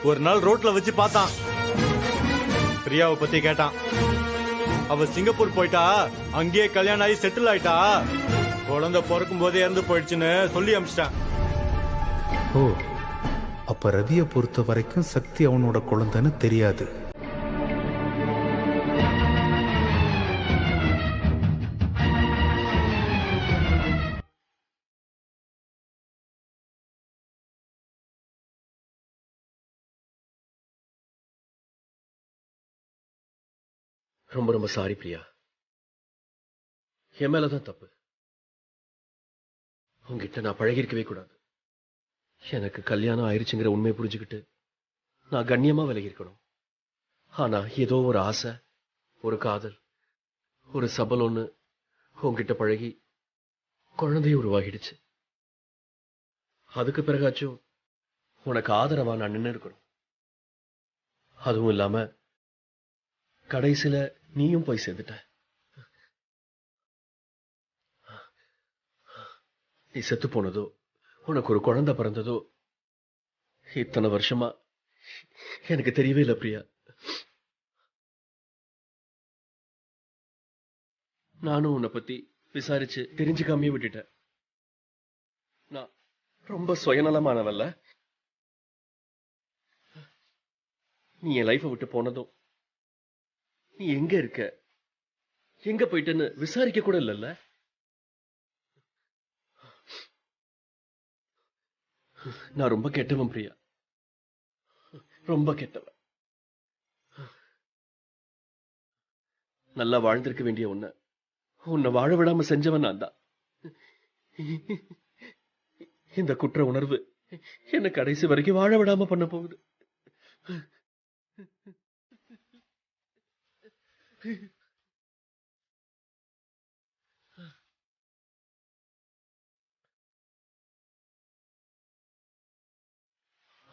ஒரு நாள் ரோட்ல வச்சு பார்த்தான். பிரியாவை பத்தி கேட்டான். அவ சிங்கப்பூர் போயிட்டா, அங்கேயே கல்யாணம் ஆகி செட்டில் ஆயிட்டா, குழந்தை பிறக்கும் போதே இறந்து போயிடுச்சுன்னு சொல்லி அனுப்பிச்சிட்டான். ஓ, அப்ப ரவியை பொறுத்த வரைக்கும் சக்தி அவனோட குழந்தைன்னு தெரியாது. ரொம்ப ரொம்ப சாரி பிரியா. என் மேலதான் தப்பு. உங்ககிட்ட நான் பழகிருக்கவே கூடாது. எனக்கு கல்யாணம் ஆயிருச்சுங்கிற உண்மையை புரிஞ்சுக்கிட்டு நான் கண்ணியமா விலகி இருக்கணும். ஆனா ஏதோ ஒரு ஆசை, ஒரு காதல், ஒரு சபலொன்னு உங்ககிட்ட பழகி குழந்தைய உருவாகிடுச்சு. அதுக்கு பிறகாச்சும் உனக்கு ஆதரவா நான் நின்று இருக்கணும். அதுவும் இல்லாம கடைசியில நீயும் போய் சேர்ந்துட்ட. நீ செத்து போனதோ உனக்கு ஒரு குழந்தை பிறந்ததோ இத்தனை வருஷமா எனக்கு தெரியவே இல்லை பிரியா. நானும் உன்னை பத்தி விசாரிச்சு தெரிஞ்சுக்காமே விட்டுட்டேன். நான் ரொம்ப சுயநலமானவல்ல. நீ என் லைஃபை விட்டு போனதும் நீ எங்க இருக்க எங்க போயிட்டேன்னு விசாரிக்க கூட இல்லைல்ல. நான் ரொம்ப கெட்டவன் பிரியா, ரொம்ப கெட்டவன். நல்லா வாழ்ந்திருக்க வேண்டிய உன்னை வாழ விடாம செஞ்சவன் நான் தான். இந்த குற்ற உணர்வு என்ன கடைசி வரைக்கும் வாழ விடாம பண்ண போகுது.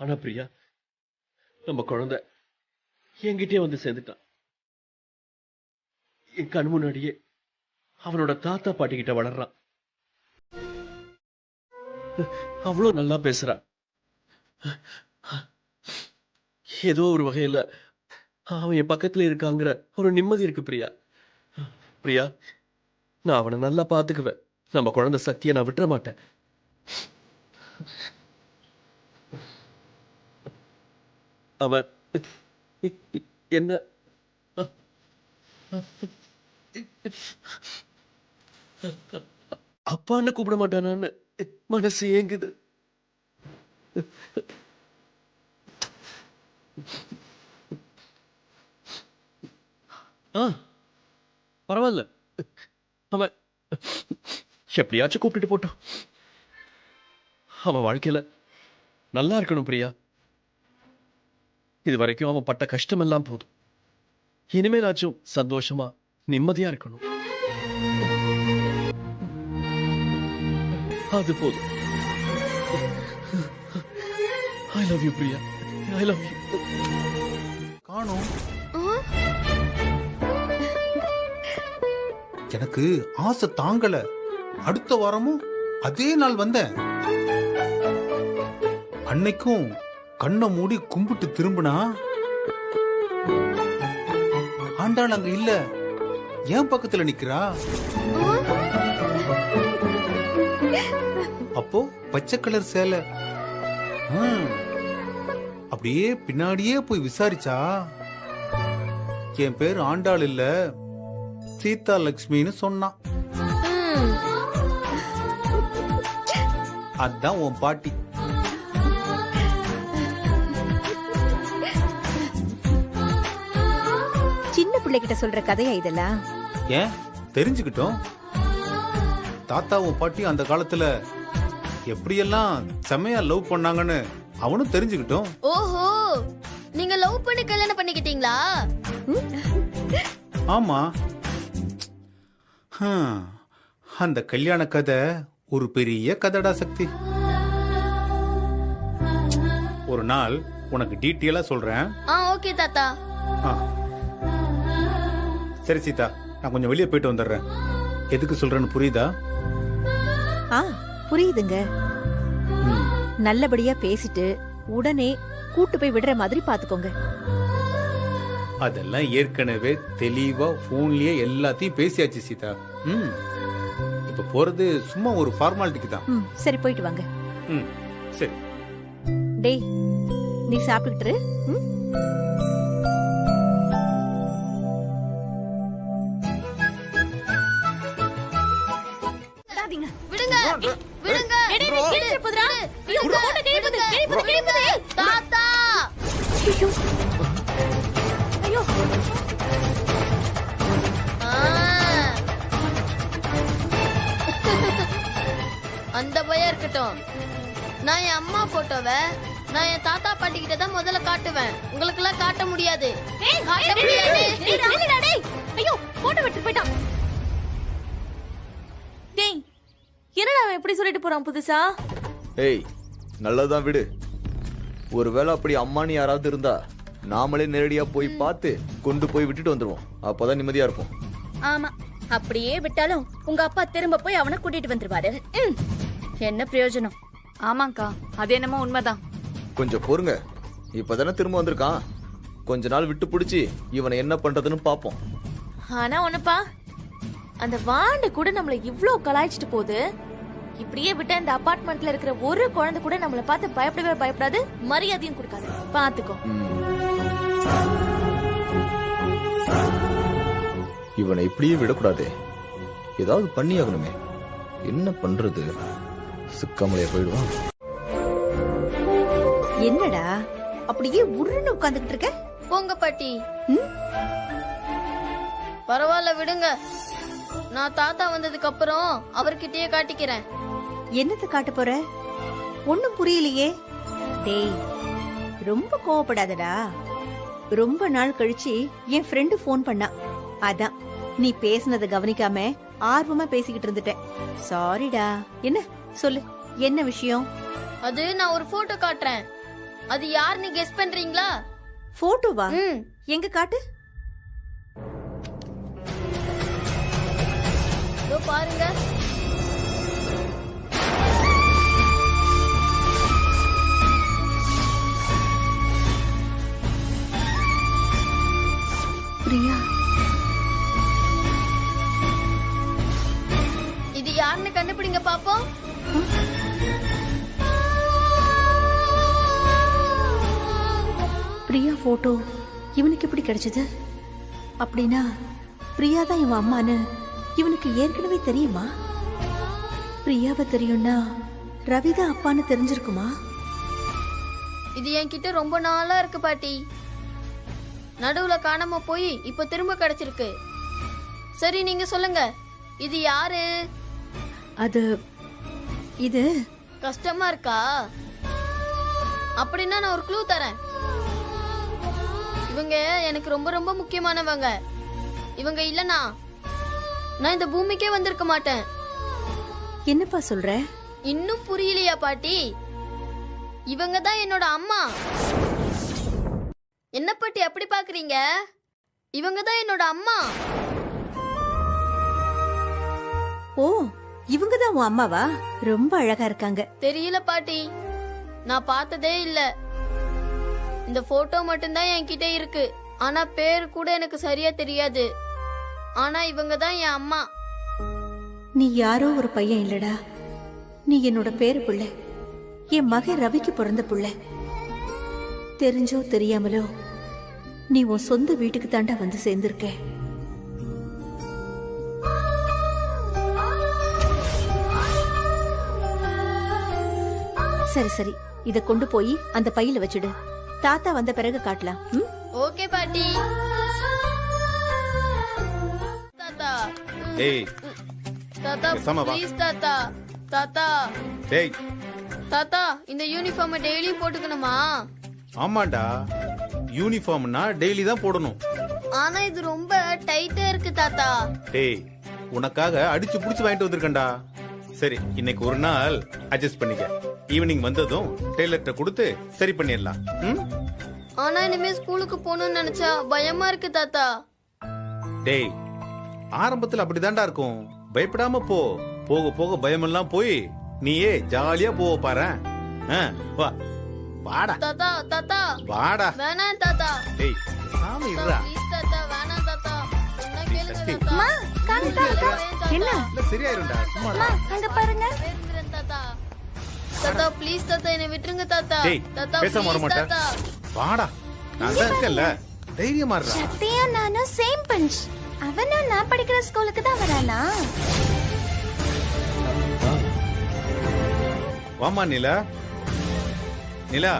ஆனா பிரியா, நம்ம குழந்தை என்கிட்டயே வந்து சேர்ந்துட்டான். என் கண் முன்னாடியே அவனோட தாத்தா பாட்டி கிட்ட வளர்றான். அவ்வளவு நல்லா பேசுறான். ஏதோ ஒரு வகையில அவன் என் பக்கத்துல இருக்காங்கிற ஒரு நிம்மதி இருக்கு பிரியா. பிரியா, நான் அவனை நல்லா பாத்துக்குவேன். நம்ம குழந்தை சக்தியை நான் விட்டுற மாட்டேன். அவன் என்ன அப்பான்னு கூப்பிட மாட்டானான்னு மனசு ஏங்குது. பரவாயில்ல, அவன் எப்படியாச்சும் கூப்பிட்டு போட்டோம். அவன் வாழ்க்கையில நல்லா இருக்கணும் பிரியா. இது வரைக்கும் அவன் பட்ட கஷ்டம் எல்லாம் போதும். இனிமேலாச்சும் சந்தோஷமா நிம்மதியா இருக்கணும். அது போதும். I love you Priya, I love you. காணோம். எனக்கு ஆசை தாங்கல. அடுத்த வாரமும் அதே நாள் வந்தேன். அன்னைக்கும் கண்ணை மூடி கும்பிட்டு திரும்பினா ஆண்டாள் அங்க இல்ல, என் பக்கத்துல நிக்கிறா. அப்போ பச்சை கலர் சேலை. அப்படியே பின்னாடியே போய் விசாரிச்சா என் பேர் ஆண்டாள் இல்ல, சீதா லட்சுமின்னு சொன்னான். அதான் உன் பாட்டி. சின்ன பிள்ளைகிட்ட சொல்ற கதையா இதெல்லாம்? ஏன் தெரிஞ்சுக்கிட்டோம். தாத்தாவும் பாட்டி அந்த காலத்துல எப்படியெல்லாம் செமையா லவ் பண்ணாங்கன்னு அவனும் தெரிஞ்சுக்கிட்டோம். ஓஹோ, நீங்க லவ் பண்ணி கல்யாணம் பண்ணிக்கிட்டீங்களா? ஆமா. அந்த கல்யாண கதை ஒரு பெரிய கதடா சக்தி. ஒரு நாள் உனக்கு டீட்டெயிலா சொல்றேன். ஓகே தாத்தா. சரி சீதா, நான் கொஞ்சம் வெளியே போயிட்டு வந்துடுறேன். எதுக்கு சொல்றேன்னு புரியுதா? புரியுதுங்க. நல்லபடியா பேசிட்டு உடனே கூட்டு போய் விடுற மாதிரி பாத்துக்கோங்க. அதெல்லாம் ஏற்கனவே தெளிவா போன்லயே எல்லாத்தையும் பேசியாச்சு சீதா. இப்ப போறது சும்மா ஒரு ஃபார்மாலிட்டிக்கு தான். சரி, போயிட்டு வாங்க. சரி. டேய், நீ சாப்பிட்டுட்டு விடுங்க விடுங்க. தாத்தா, ஐயோ, அந்த பயம் இருக்கட்டும். நான் என் அம்மா போட்டோவை நான் என் தாத்தா பாட்டி கிட்ட தான் முதல்ல காட்டுவேன். உங்களுக்கு எல்லாம் காட்ட முடியாது. காட்ட முடியாது. ஐயோ, போட்டோ விட்டு போயிட்டான். டேய், என்னடா அவன் எப்படி சொல்லிட்டு போறான் புதுசா? ஏய், நல்லதான் விடு. ஒருவேளை அப்படி அம்மானி யாராவது இருந்தா நாமளே நேரடியா போய் பார்த்து கொண்டு போய் விட்டுட்டு வந்துருவோம். அப்பதான் நிம்மதியா இருப்போம். ஆமா, அப்படியே விட்டாலும் உங்க அப்பா திரும்ப போய் அவனை கூட்டிட்டு வந்துருவாரு. என்ன பிரயோஜனம்? ஆமாக்கா, அது என்னமோ உண்மைதான். கொஞ்சம் பொறுங்க, இப்பதானே திரும்ப வந்திருக்கான். கொஞ்ச நாள் விட்டு பிடிச்சி இவனை என்ன பண்றதுன்னு பாப்போம். ஆனா ஒண்ணுப்பா, அந்த வாண்டு கூட நம்மள இவ்ளோ கலாய்ச்சிட்டு போகுது. இப்படியே விட்டு அந்த அபார்ட்மெண்ட்ல இருக்கிற ஒரு குழந்தை கூட நம்மள பார்த்து பயப்படவே பயப்படாது, மரியாதையும் கொடுக்காது. பாத்துக்கோ. இவனை இப்படியே விடக்கூடாதே, ஏதாவது பண்ணி ஆகணுமே. என்ன பண்றது? சிக்காமலே போயிடுவான். என்னடா அப்படியே உருன்னு உட்கார்ந்துகிட்டு இருக்க? போங்க பாட்டி. பரவாயில்ல விடுங்க, நான் தாத்தா வந்ததுக்கு அப்புறம் அவர்கிட்டயே காட்டிக்கிறேன். என்னத்தை காட்ட போற? ஒண்ணும் புரியலையே. டேய், ரொம்ப கோவப்படாதடா. ரொம்ப நாள் கழிச்சு என் ஃப்ரெண்டு போன் பண்ணா. அதான் நீ பேசுனதை கவனிக்காம ஆர்வமா பேசிக்கிட்டு இருந்துட்டேன். சாரிடா. என்ன சொல்லு, என்ன விஷயம்? அது நான் ஒரு போட்டோ காட்டுறேன், அது யாருன்னு கெஸ் பண்றீங்களா? போட்டோவா? எங்க காட்டு. இதோ பாருங்க. பிரியா. இது யாருன்னு கண்டுபிடிங்க பாப்போம். பிரியா போட்டோ இவனுக்கு எப்படி கிடைச்சது? அப்படின்னா பிரியா தான் இவன் அம்மான்னு இவனுக்கு ஏற்கனவே தெரியுமா? பிரியாவை தெரியும்னா ரவிதான் அப்பான்னு தெரிஞ்சிருக்குமா? இது என்கிட்ட ரொம்ப நாளா இருக்கு பாட்டி. நடுவுல காணாம போய் இப்ப திரும்ப கிடைச்சிருக்கு. சரி நீங்க சொல்லுங்க, இது யாரு? அது இது கஷ்டமா இருக்கா? அப்படின்னா நான் ஒரு க்ளூ தரேன். இவங்க எனக்கு ரொம்ப ரொம்ப முக்கியமானவங்க. இவங்க இல்லனா நான் இந்த பூமிக்கே வந்திருக்க மாட்டேன். என்னப்பா சொல்ற? இன்னும் புரியலையா பாட்டி? இவங்க தான் என்னோட அம்மா. என்ன பாட்டி அப்படி பாக்குறீங்க? இவங்க தான் என்னோட அம்மா. ஓ, இவங்க தான் உன் அம்மாவா? ரொம்ப அழகா இருக்காங்க. தெரியல பாட்டி, நான் பார்த்ததே இல்ல. இந்த போட்டோ மட்டும்தான் என்கிட்ட இருக்கு. ஆனா பேர் கூட எனக்கு சரியா தெரியாது. ஆனா இவங்க தான் என் அம்மா. நீ யாரோ ஒரு பையன் இல்லடா, நீ என்னோட பேரு பிள்ளை. என் மகன் ரவிக்கு பிறந்த பிள்ளை. தெரிஞ்சோ தெரியாமலோ நீ உன் சொந்த வீட்டுக்கு தாண்டா வந்து சேர்ந்திருக்க. சரி சரி, இத கொண்டு போய் அந்த பையில வச்சிடு. தாத்தா வந்த பிறகு காட்டலாம். ஓகே பாட்டி. தாத்தா. ஏய் தாத்தா பேசாம வா. ப்ளீஸ் தாத்தா. தாத்தா. டேய். தாத்தா, இந்த யூனிஃபார்ம் டெய்லியும் போட்டுக்கணுமா? ஆமாண்டா, யூனிஃபார்ம்னா டெய்லி தான் போடணும். ஆனா இது ரொம்ப டைட்டா இருக்கு தாத்தா. டேய், உனக்காக அடிச்சு புடிச்சு வாங்கிட்டு வந்திருக்கேன்டா. சரி, இன்னைக்கு ஒரு நாள் அட்ஜஸ்ட் பண்ணிக்க. ஈவினிங் வந்ததும் டெய்லர்ட்ட கொடுத்து சரி பண்ணிடலாம். ஆனா இனிமே ஸ்கூலுக்கு போகணும்னு நினைச்சா பயமா இருக்கு தாத்தா. டேய், ஆரம்பத்துல அப்படிதான்டா இருக்கும். பயப்படாம போ. போக போக பயமெல்லாம் போய் நீயே ஜாலியா போவ பாரு. வா வாடா தாத்தா. தாத்தா வாடா. வேணாம் தாத்தா. டேய் சாமி இருடா. ப்ளீஸ் தாத்தா, வேணாம் தாத்தா. என்ன கேளுங்க தாத்தா. அம்மா, காமி தாத்தா. என்ன? இல்ல சரியாயிரும்டா. சும்மா அம்மா, அங்க பாருங்க. வேணுங்கிறேன் தாத்தா. தாத்தா ப்ளீஸ் தாத்தா, என்னை விட்டுருங்க தாத்தா. டேய், தாத்தா பேசாம வர ப்ளீஸ் மாட்டேன். தாத்தா. வாடா, நான் தான் இருக்கேன்ல. தைரியமா இருடா. சத்யா நானும் சேம் பஞ்ச். அவனும் நான் படிக்கிற ஸ்கூலுக்கு தான் வரானா? வாமா நிலா. நிலா,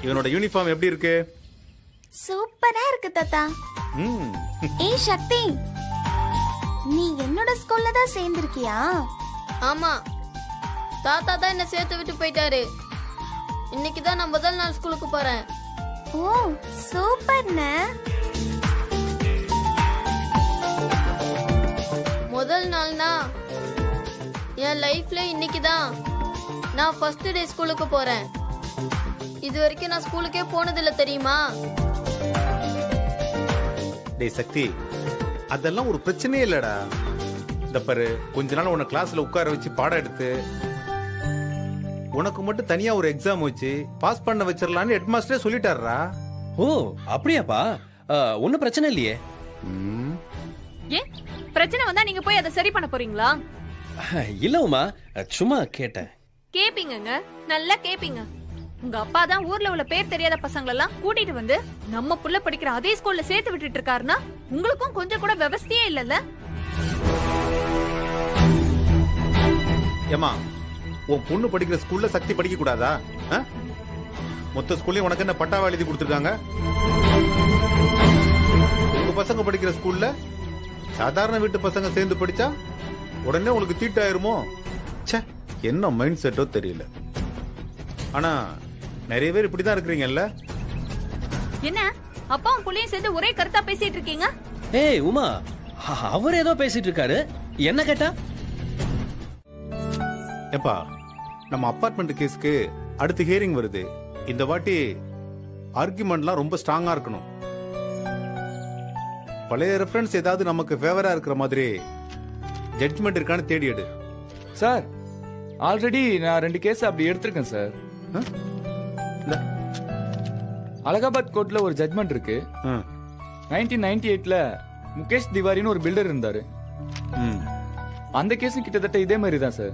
இவனோட யூனிஃபார்ம் எப்படி இருக்கு? சூப்பரா இருக்கு தாத்தா. ம். ஏய் சக்தி, நீ என்னோட ஸ்கூல்ல தான் சேர்ந்திருக்கியா? ஆமா, தாத்தா தான் என்ன சேர்த்து விட்டு போயிட்டாரு. இன்னைக்கு தான் நான் முதல் நாள் ஸ்கூலுக்கு போறேன். ஓ சூப்பர்ண்ணே. முதல் நாள்னா என் லைஃப்ல இன்னைக்கு தான் நான் ஃபர்ஸ்ட் டே ஸ்கூலுக்கு போறேன். இது வரைக்கும் நான் ஸ்கூலுக்கே போனதில்ல தெரியுமா? டேய் சக்தி, அதெல்லாம் ஒரு பிரச்சனையே இல்லடா. இந்த பாரு, கொஞ்ச நாள் உன்னை கிளாஸ்ல உட்கார வச்சு பாடம் எடுத்து உனக்கு மட்டும் தனியா ஒரு எக்ஸாம் வச்சு பாஸ் பண்ண வச்சிடலான்னு ஹெட் மாஸ்டரே சொல்லிட்டாரா. ஓ அப்படியாப்பா? ஒன்னும் பிரச்சனை இல்லையே. ஏன் பிரச்சனை வந்தா நீங்க போய் அதை சரி பண்ண போறீங்களா? இல்ல உமா, சும்மா கேட்டேன். கேப்பீங்கங்க, நல்லா கேப்பீங்க. உங்க அப்பா தான் ஊர்ல உள்ள பேர் தெரியாத பசங்களெல்லாம் கூட்டிட்டு வந்து நம்ம புள்ள படிக்கிற அதே ஸ்கூல்ல சேர்த்து விட்டுட்டு இருக்காருன்னா உங்களுக்கும் கொஞ்சம் கூட விவசாயே இல்லல்ல? ஏமா, உன் பொண்ணு படிக்கிற ஸ்கூல்ல சக்தி படிக்க கூடாதா? மொத்த ஸ்கூல்லயும் உனக்கு என்ன பட்டாவா எழுதி கொடுத்துருக்காங்க? உங்க பசங்க படிக்கிற ஸ்கூல்ல சாதாரண வீட்டு பசங்க சேர்ந்து படிச்சா உடனே உங்களுக்கு தீட்டாயிருமோ? ச்சே, என்ன மைண்ட் செட்டோ தெரியல. ஆனா நிறைய பேர் இப்படிதான் இருக்கிறீங்கல்ல. என்ன அப்பாவும் புள்ளையும் சேர்ந்து ஒரே கருத்தா பேசிட்டு இருக்கீங்க? ஏய் உமா, அவர் ஏதோ பேசிட்டு இருக்காரு, என்ன கேட்டா? ஏப்பா, நம்ம அபார்ட்மெண்ட் கேஸ்க்கு அடுத்த ஹியரிங் வருது. இந்த வாட்டி ஆர்குமெண்ட்லாம் ரொம்ப ஸ்ட்ராங்கா இருக்கணும். பழைய ரெஃபரன்ஸ் ஏதாவது நமக்கு ஃபேவரா இருக்கிற மாதிரி ஜட்ஜ்மெண்ட் இருக்கான்னு தேடி எடு. சார், ஆல்ரெடி நான் 2 கேஸ் அப்படி எடுத்திருக்கேன் சார். அலகாபாத் கோர்ட்ல ஒரு ஜட்மெண்ட் இருக்கு. 1998ல முகேஷ் திவாரின்னு ஒரு பில்டர் இருந்தாரு. அந்த கேஸும் கிட்டத்தட்ட இதே மாதிரி தான் சார்.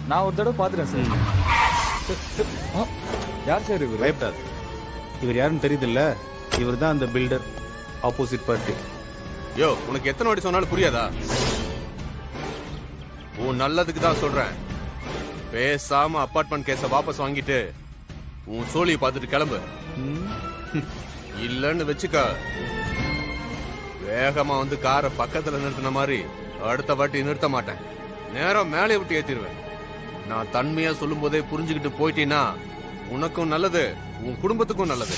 நான் ஒரு தடவை பாத்துறேன் சார். யார் சார் இவர்? பயப்படாது, இவர் யாருன்னு தெரியுது இல்ல? இவர் தான் அந்த பில்டர், ஆப்போசிட் பார்ட்டி. யோ, உனக்கு எத்தனை வாட்டி சொன்னாலும் புரியாதா? உன் நல்லதுக்கு தான் சொல்றேன். பேசாம அபார்ட்மெண்ட் கேஸ வாபஸ் வாங்கிட்டு உன் சோழியை பார்த்துட்டு கிளம்பு. இல்லன்னு வச்சுக்க, வேகமா வந்து காரை பக்கத்துல நிறுத்தின மாதிரி அடுத்த வாட்டி நிறுத்த மாட்டேன். நேரம் மேலே விட்டு ஏத்திடுவேன். நான் தன்மையா சொல்லும் போதே புரிஞ்சுக்கிட்டு போயிட்டீன்னா உனக்கும் நல்லது, உன் குடும்பத்துக்கும் நல்லது.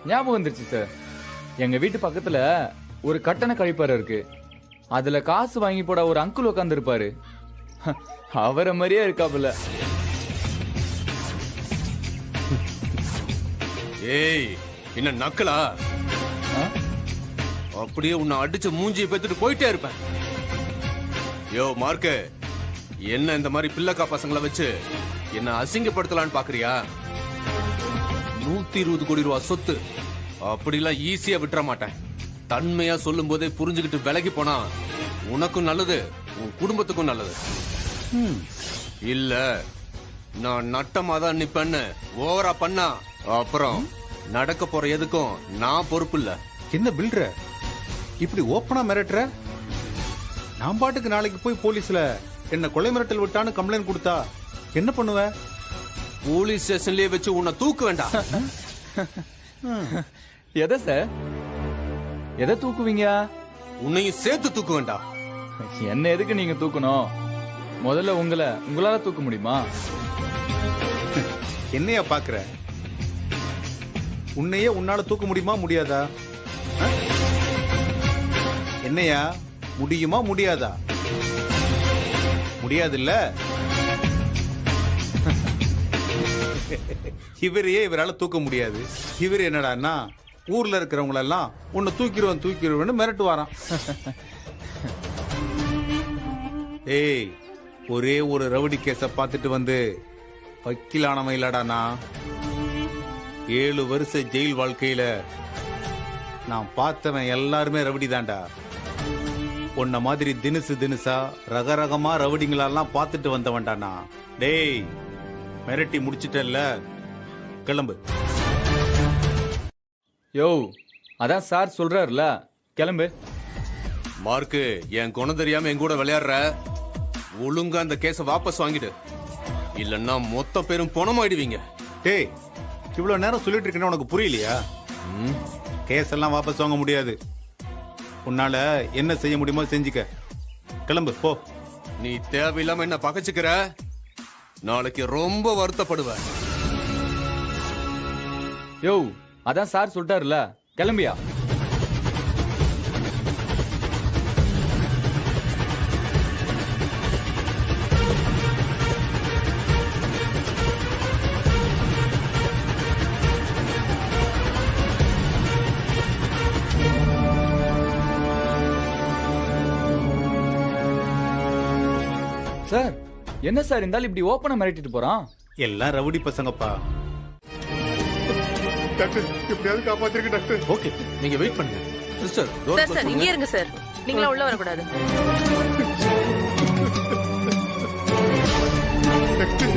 ஞாபகம் வந்துருச்சு சார். எங்க வீட்டு பக்கத்துல ஒரு கட்டண கழிப்பறை இருக்கு. அதுல காசு வாங்கி போட ஒரு அங்கிள் உட்கார்ந்து இருப்பாரு. அவரை மாதிரியே இருக்காப்புல. ஏய், என்ன நக்கலா? அப்படியே உன்னை அடிச்சு மூஞ்சியை பெத்துட்டு போயிட்டே இருப்பேன். யோ மார்க்கு, என்ன இந்த மாதிரி பிள்ளைக்கா பசங்களை வச்சு என்ன அசிங்கப்படுத்தலான்னு பாக்குறியா? 120 கோடி ரூபாய் சொத்து, அப்படிலாம் ஈஸியா விட்டுற மாட்டேன். தன்மையா சொல்லும் போதே புரிஞ்சுக்கிட்டு விலகி போனா உனக்கும் நல்லது, உன் குடும்பத்துக்கும் நல்லது. இல்ல நான் நட்டமா தான் நிப்பேன்னு ஓவரா பண்ணா அப்புறம் நடக்க போற எதுக்கும் நான் பொறுப்பு இல்ல. என்ன பில்டர இப்படி ஓப்பனா மிரட்டுற? நான் பாட்டுக்கு நாளைக்கு போய் போலீஸ்ல என்ன கொலை மிரட்டல் விட்டான்னு கம்ப்ளைண்ட் கொடுத்தா என்ன பண்ணுவ? போலீஸ் ஸ்டேஷன்லயே வச்சு உன்னை தூக்க வேண்டாம். எதை சார்? எதை தூக்குவீங்க? உன்னையும் சேர்த்து தூக்க வேண்டாம். என்ன எதுக்கு நீங்க தூக்கணும்? முதல்ல உங்களால தூக்க முடியுமா? என்னையா பாக்குற? உன்னையே உன்னால தூக்க முடியுமா முடியாதா? என்னையா, முடியுமா முடியாதா? முடியாதுல்ல? இவரையே இவரால தூக்க முடியாது. இவர் என்னடான்னா ஊர்ல இருக்கிறவங்க எல்லாம் உன்னை தூக்கிடுவேன்னு மிரட்டுவாராம். ஏய், ஒரே ஒரு ரவுடி கேஸ பார்த்துட்டு வந்து வக்கீலானவன் இல்லடானா. 7 வருஷ ஜெயில் வாழ்க்கையில நான் பார்த்தவன் எல்லாருமே ரவுடி தான்டா. உன்ன மாதிரி தினுசா ரகரகமா ரவுடிங்களெல்லாம் பார்த்துட்டு வந்தவன்டானா. டேய், மிரட்டி முடிச்சிட்டல்ல, கிளம்பு. யோ, அதான் சார் சொல்றாருல, கிளம்பு. மார்க்கு, என் குணம் தெரியாம என் கூட விளையாடுற. ஒழுங்கா அந்த கேஸ வாபஸ் வாங்கிடு, இல்லன்னா மொத்த பேரும் பணமாயிடுவீங்க. டேய், இவ்வளவு நேரம் சொல்லிட்டு இருக்கேன்னு உனக்கு புரியலையா? கேஸ் எல்லாம் வாபஸ் வாங்க முடியாது. உன்னால என்ன செய்ய முடியுமோ செஞ்சுக்க. கிளம்பு போ. நீ தேவையில்லாம என்ன பகைச்சுக்கிற, நாளைக்கு ரொம்ப வருத்தப்படுவ. யோ, அதான் சார் சொல்லிட்டாருல, கிளம்பியா? சார் என்ன சார் இருந்தாலும் இப்படி ஓப்பனா மிரட்டிட்டு போறான்? எல்லாம் ரவுடி பசங்கப்பா. டாக்டர் எப்படியாவது காப்பாத்திருங்க டாக்டர். ஓகே நீங்க வெயிட் பண்ணுங்க. சிஸ்டர் சார் சார் இங்கே இருங்க சார். நீங்களா உள்ள வரக்கூடாது. டாக்டர்